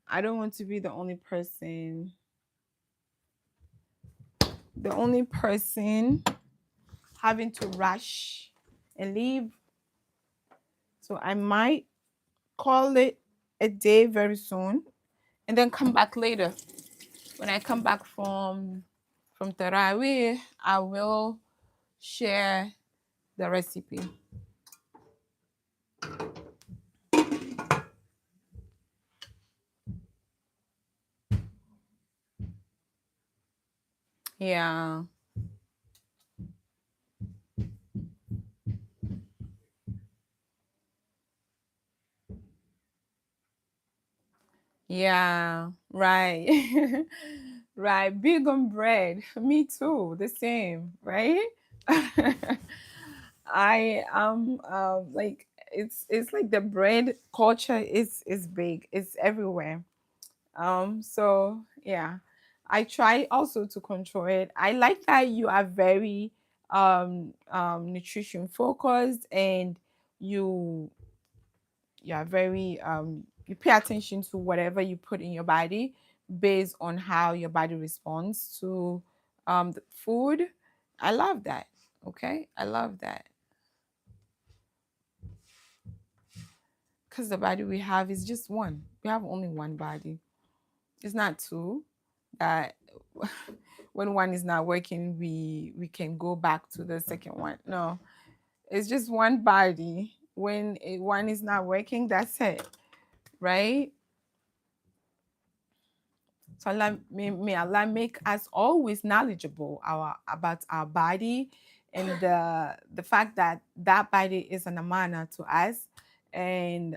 I don't want to be the only person having to rush and leave. So I might call it a day very soon and then come back later. When I come back from Tarawih, I will share the recipe. Yeah. Yeah, right. Right. Big on bread. Me too. The same, right? I like, it's like the bread culture is big. It's everywhere. So yeah. I try also to control it. I like that you are very nutrition focused, and you you are very you pay attention to whatever you put in your body based on how your body responds to the food. I love that. Okay, I love that, because the body we have is just one. We have only one body. It's not two. That when one is not working, we can go back to the second one. No, it's just one body. When one is not working, that's it, right? So Allah, may Allah make us always knowledgeable about our body, and the fact that that body is an amana to us, and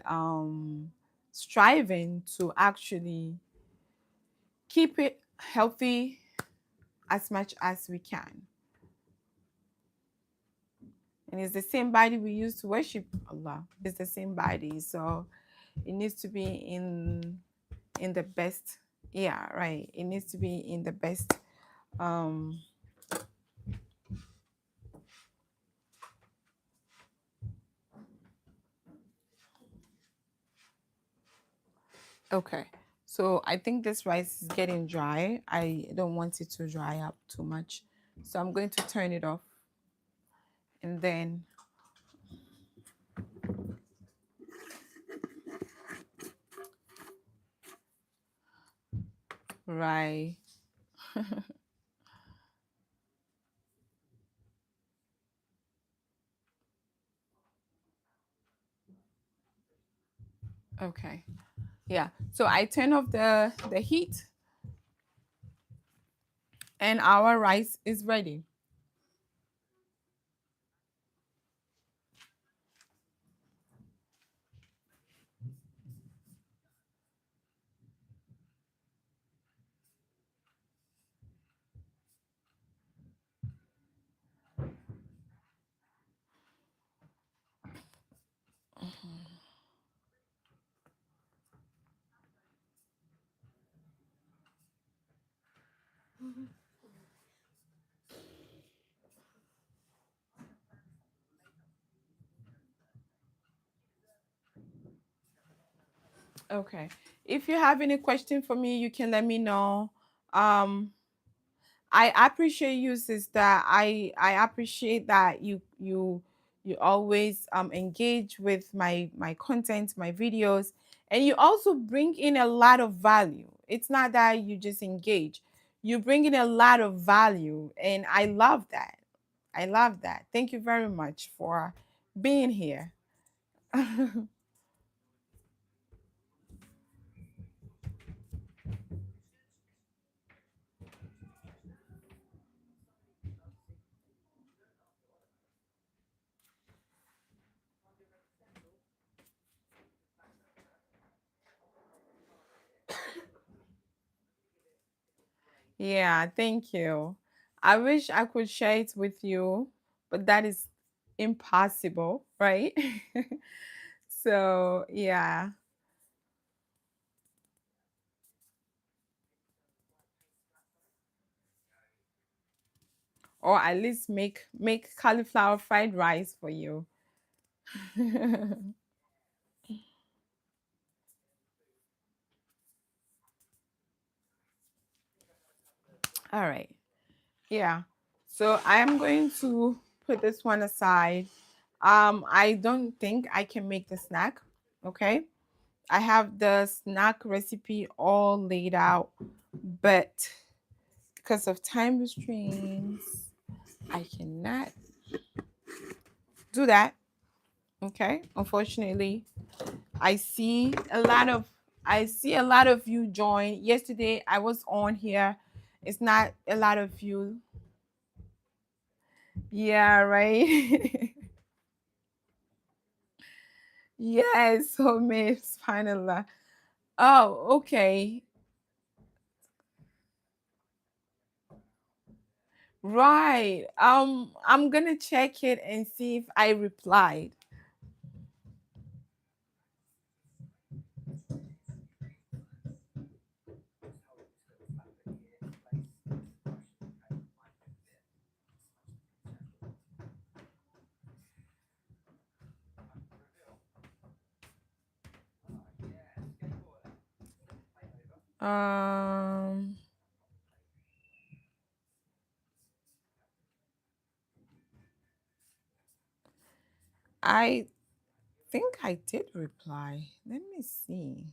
striving to actually keep it healthy as much as we can. And it's the same body we use to worship Allah. It's the same body, so it needs to be in the best. Yeah, right. It needs to be in the best. Um, Okay. So I think this rice is getting dry. I don't want it to dry up too much. So I'm going to turn it off, and then, right. Okay. Yeah. So I turn off the heat, and our rice is ready. Okay. If you have any question for me, you can let me know. Um, I appreciate you, sister. I appreciate that you always engage with my content, my videos, and you also bring in a lot of value. It's not that you just engage. You bring in a lot of value, and I love that. I love that. Thank you very much for being here. Yeah, thank you. I wish I could share it with you, but that is impossible, right? So, yeah, or at least make cauliflower fried rice for you. All right. Yeah. So, I am going to put this one aside. I don't think I can make the snack, okay? I have the snack recipe all laid out, but because of time restraints, I cannot do that. Okay. Unfortunately, I see a lot of I see a lot of you join. Yesterday I was on here. It's not a lot of you. Yeah, right. Yes, homemade subhanallah. Oh, okay. Right. I'm gonna check it and see if I replied. Um I think I did reply. Let me see.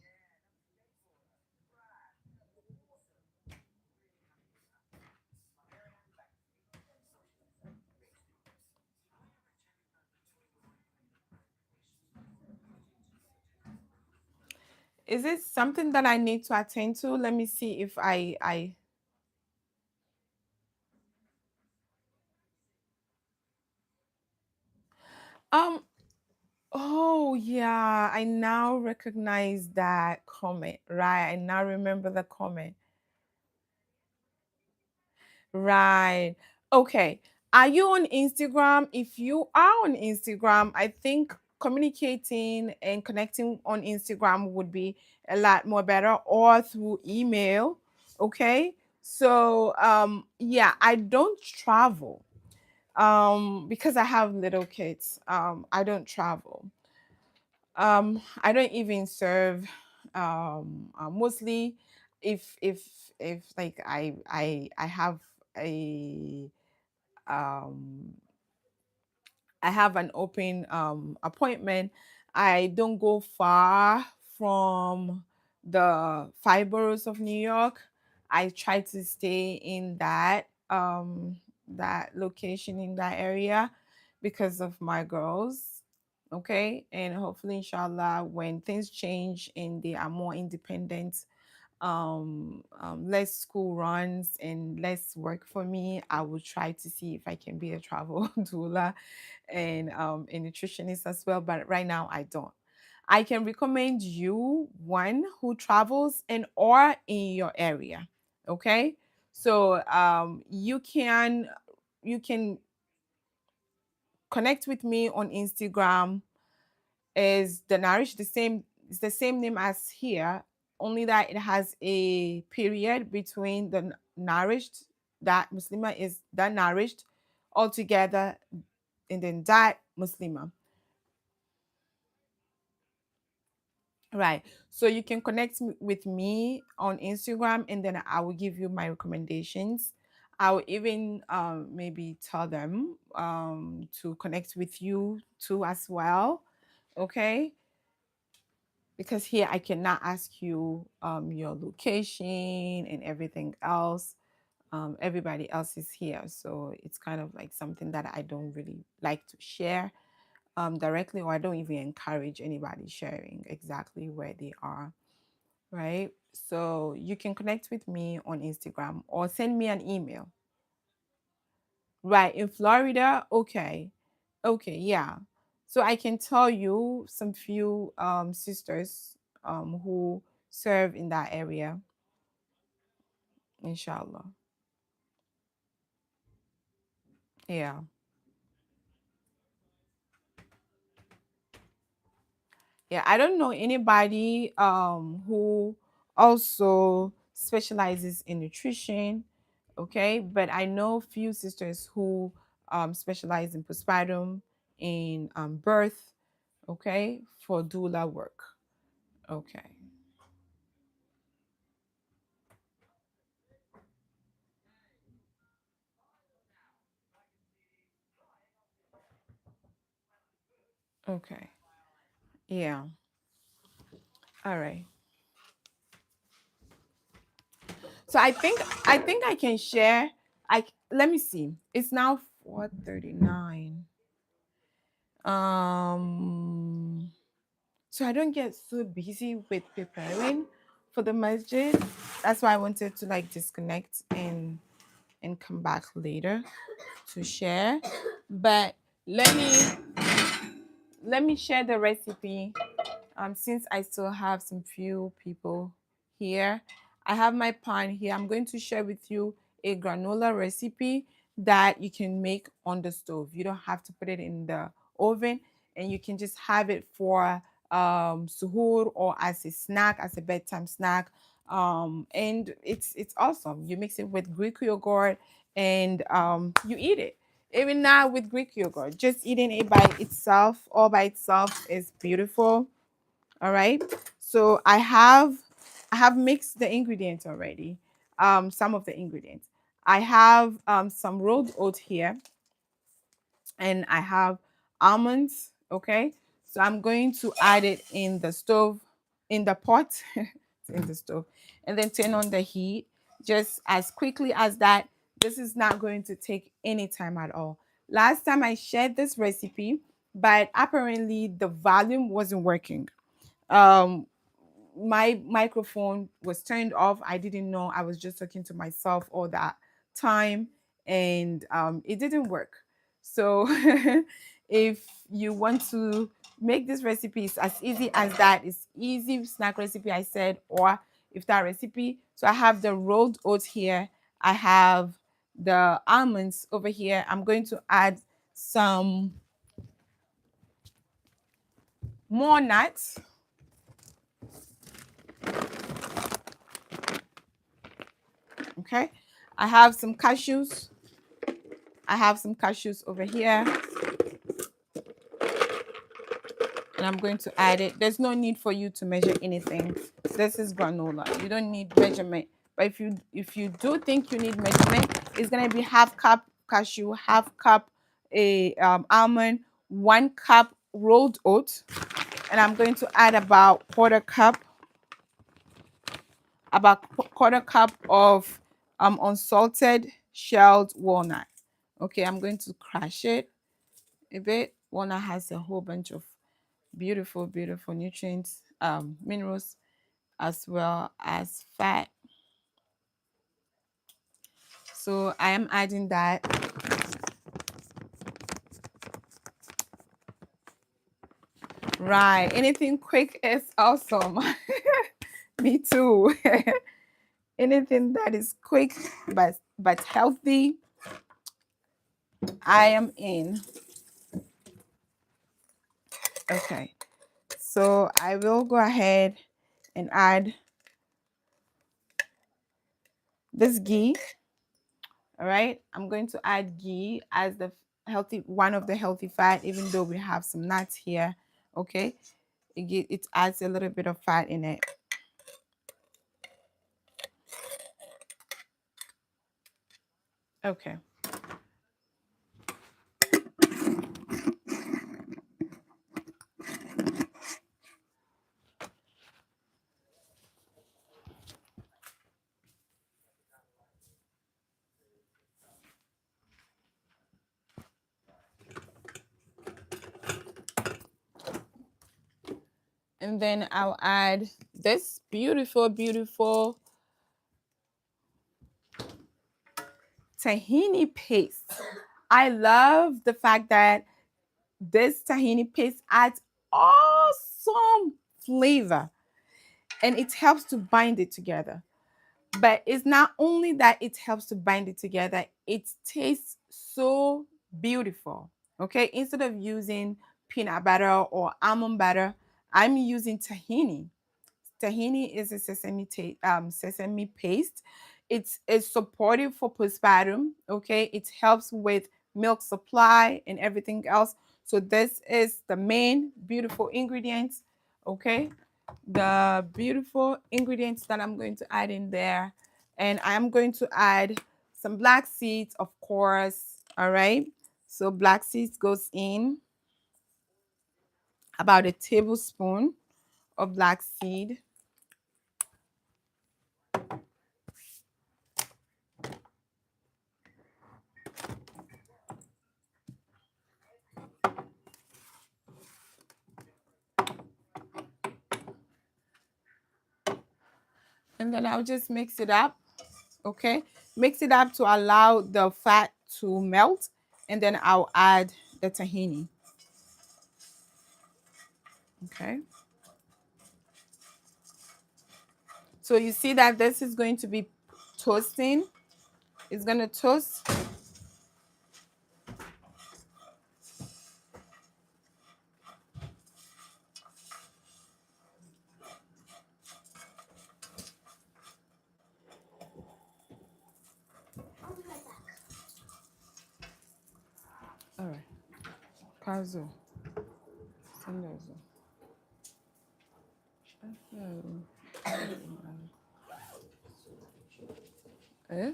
Is it something that I need to attend to? Let me see if I um oh yeah, I now recognize that comment. Right. I now remember the comment. Right. Okay. Are you on Instagram? If you are on Instagram, I think communicating and connecting on Instagram would be a lot more better, or through email. Okay. So yeah, I don't travel because I have little kids. I don't travel. I don't even serve mostly if like I have a um I have an open appointment. I don't go far from the five boroughs of New York. I try to stay in that location in that area because of my girls. Okay, and hopefully, inshallah, when things change and they are more independent, less school runs and less work for me, I will try to see if I can be a travel doula and a nutritionist as well. But right now, I don't. I can recommend you one who travels and or in your area. Okay, so you can connect with me on Instagram. Is the Nourish the same? It's the same name as here. only that it has a period between the nourished, that Muslimah is that nourished altogether, and then that Muslimah. Right. So you can connect with me on Instagram, and then I will give you my recommendations. I will even maybe tell them to connect with you too as well. Okay. Because here I cannot ask you your location and everything else. Everybody else is here. So it's kind of like something that I don't really like to share directly, or I don't even encourage anybody sharing exactly where they are, right? So you can connect with me on Instagram or send me an email. Right, in Florida, okay. Okay, yeah. So I can tell you some few sisters who serve in that area, inshallah. Yeah. Yeah, I don't know anybody who also specializes in nutrition, okay? But I know few sisters who specialize in postpartum, in birth, okay, for doula work. Okay. Okay. Yeah. All right. So I think I can share. Let me see. It's now 4:39. Um so I don't get so busy with preparing for the masjid. That's why I wanted to like disconnect and come back later to share. But let me let me share the recipe. Since I still have some few people here, I have my pan here. I'm going to share with you a granola recipe that you can make on the stove. You don't have to put it in the oven, and you can just have it for suhoor or as a snack, as a bedtime snack. And it's awesome. You mix it with Greek yogurt, and you eat it. Even now with Greek yogurt, just eating it by itself, all by itself, is beautiful. All right. So I have mixed the ingredients already. Some of the ingredients. I have some rolled oat here, and I have almonds. Okay. So I'm going to add it in the stove, in the pot, in the stove, and then turn on the heat just as quickly as that. This is not going to take any time at all. Last time I shared this recipe, but apparently the volume wasn't working. um my microphone was turned off. I didn't know. I was just talking to myself all that time, and it didn't work. So if you want to make this recipe, it's as easy as that. It's easy snack recipe, I said, or iftar recipe. So I have the rolled oats here. I have the almonds over here. I'm going to add some more nuts. Okay. I have some cashews. I have some cashews over here, and I'm going to add it. There's no need for you to measure anything. This is granola. You don't need measurement. But if you do think you need measurement, it's gonna be half cup cashew, half cup a almond, 1 cup rolled oat, and I'm going to add about quarter cup of unsalted shelled walnut. Okay, I'm going to crush it a bit. Walnut has a whole bunch of beautiful, beautiful nutrients, minerals, as well as fat. So I am adding that. Right. Anything quick is awesome. Me too. Anything that is quick but healthy, I am in. Okay. So I will go ahead and add this ghee. All right, I'm going to add ghee as the healthy, one of the healthy fat, even though we have some nuts here. Okay, it adds a little bit of fat in it. Okay. And then I'll add this beautiful, beautiful tahini paste. I love the fact that this tahini paste adds awesome flavor and it helps to bind it together. But it's not only that it helps to bind it together, it tastes so beautiful. Okay, instead of using peanut butter or almond butter, I'm using tahini. Tahini is a sesame paste. It's supportive for postpartum. Okay, it helps with milk supply and everything else. So this is the main beautiful ingredients. Okay, the beautiful ingredients that I'm going to add in there, and I'm going to add some black seeds, of course. All right, so black seeds goes in about a tablespoon of black seed. And then I'll just mix it up. Okay, mix it up to allow the fat to melt, and then I'll add the tahini. Okay, so you see that this is going to be toasting. It's going to toast. I'll be right back. All right, Kazo. Sandozo. Eh?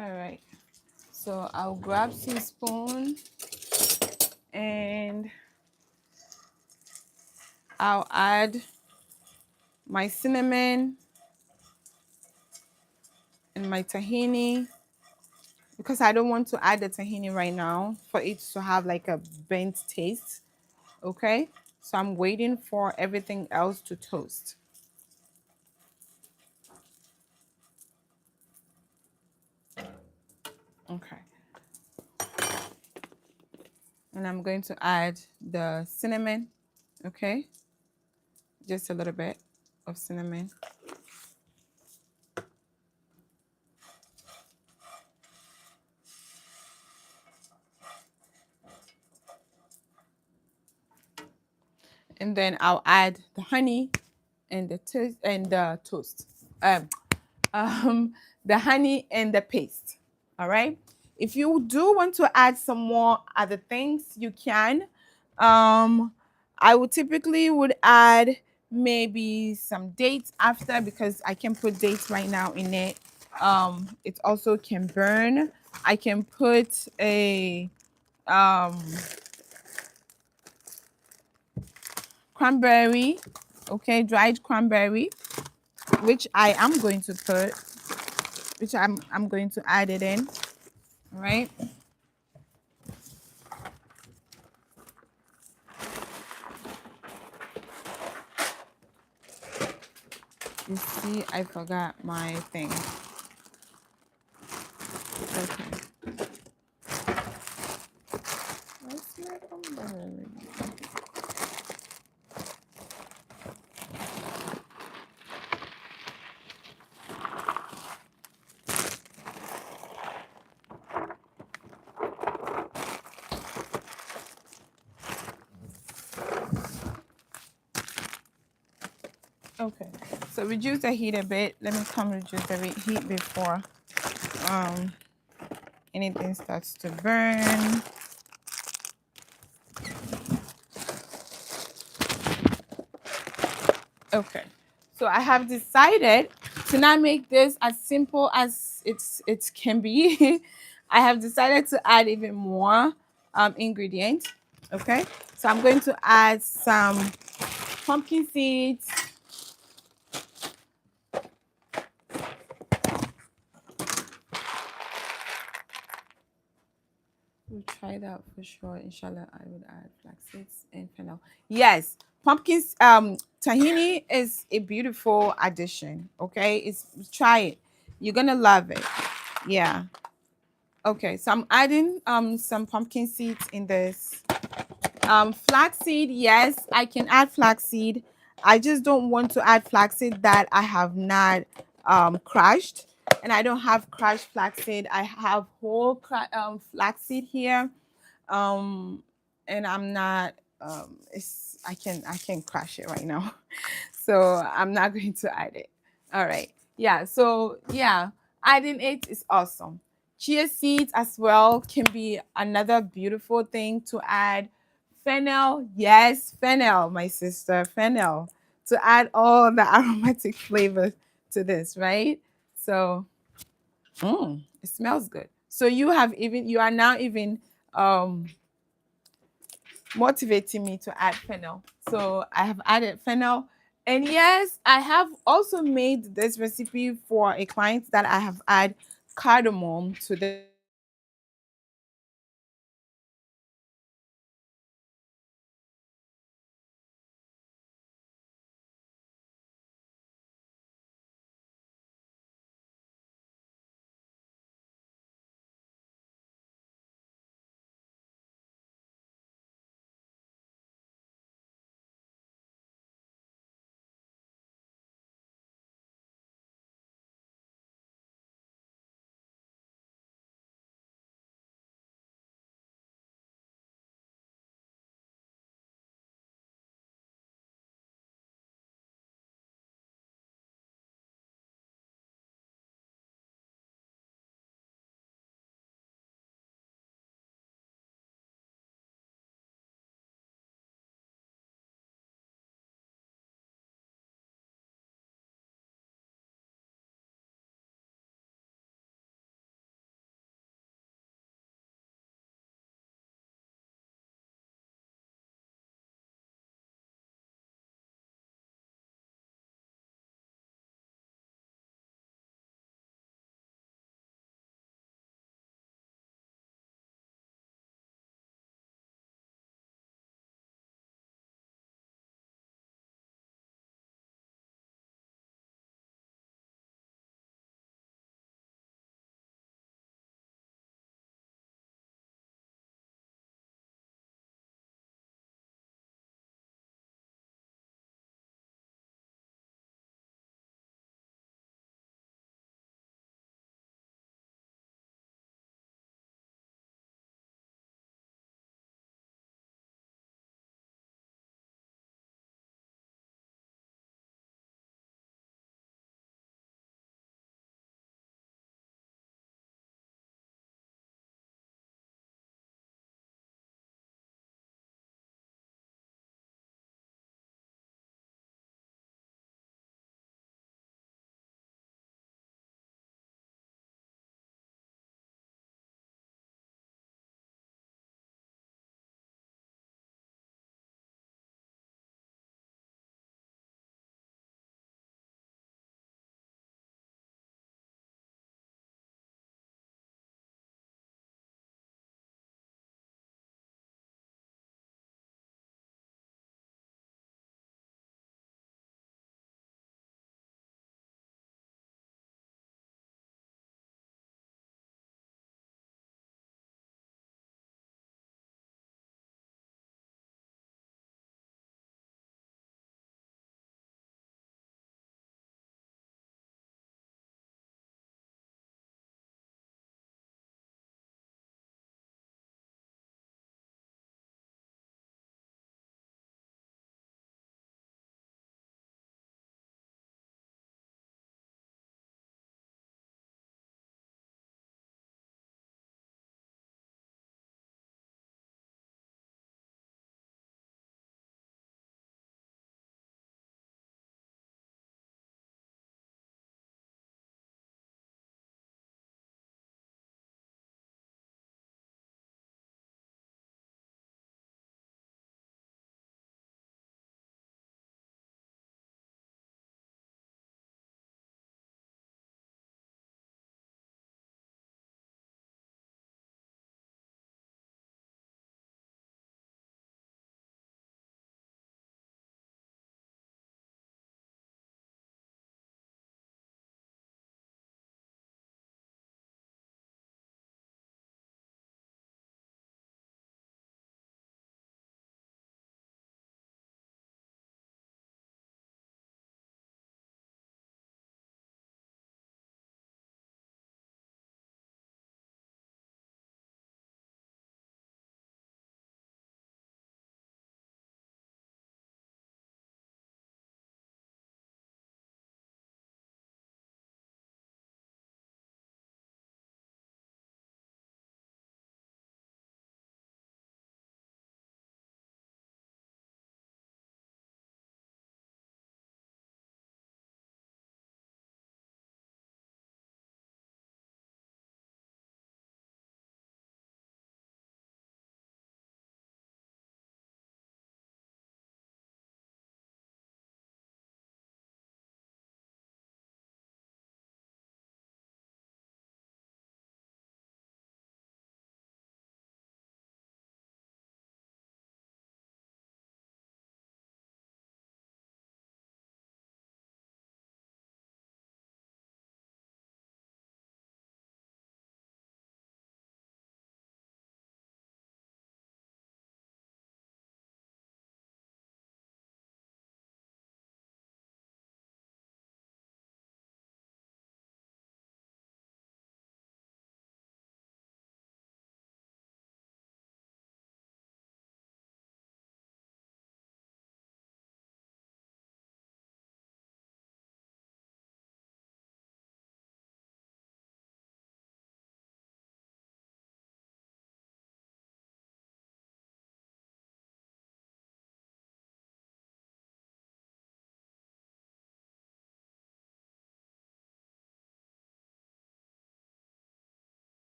All right, so I'll grab teaspoon and I'll add my cinnamon and my tahini because I don't want to add the tahini right now for it to have like a burnt taste. Okay, so I'm waiting for everything else to toast. Okay, and I'm going to add the cinnamon. Okay, just a little bit of cinnamon. And then I'll add the honey and the toast. The honey and the paste. All right. If you do want to add some more other things, you can. I would typically would add maybe some dates after because I can put dates right now in it. It also can burn. I can put a cranberry, okay, dried cranberry, which I am going to put, which I'm going to add it in. All right. You see, I forgot my thing. Okay. Where's my cranberry? Okay, so reduce the heat a bit. Let me come reduce the heat before um anything starts to burn. Okay, so I have decided to not make this as simple as it can be. I have decided to add even more ingredients. Okay, so I'm going to add some pumpkin seeds. We'll try that for sure. Inshallah, I would add flax seeds and fennel. Yes, pumpkins. Tahini is a beautiful addition. Okay, it's try it. You're gonna love it. Yeah. Okay, so I'm adding some pumpkin seeds in this. Flaxseed, yes, I can add flaxseed. I just don't want to add flaxseed that I have not crushed, and I don't have crushed flaxseed. I have whole flaxseed here, um, and I'm not. I can crush it right now, so I'm not going to add it. All right, yeah. So yeah, adding it is awesome. Chia seeds as well can be another beautiful thing to add. Fennel, yes, fennel, my sister, fennel, to add all the aromatic flavors to this, right? So, it smells good. So you are now even um motivating me to add fennel. So I have added fennel. And yes, I have also made this recipe for a client that I have add cardamom to this.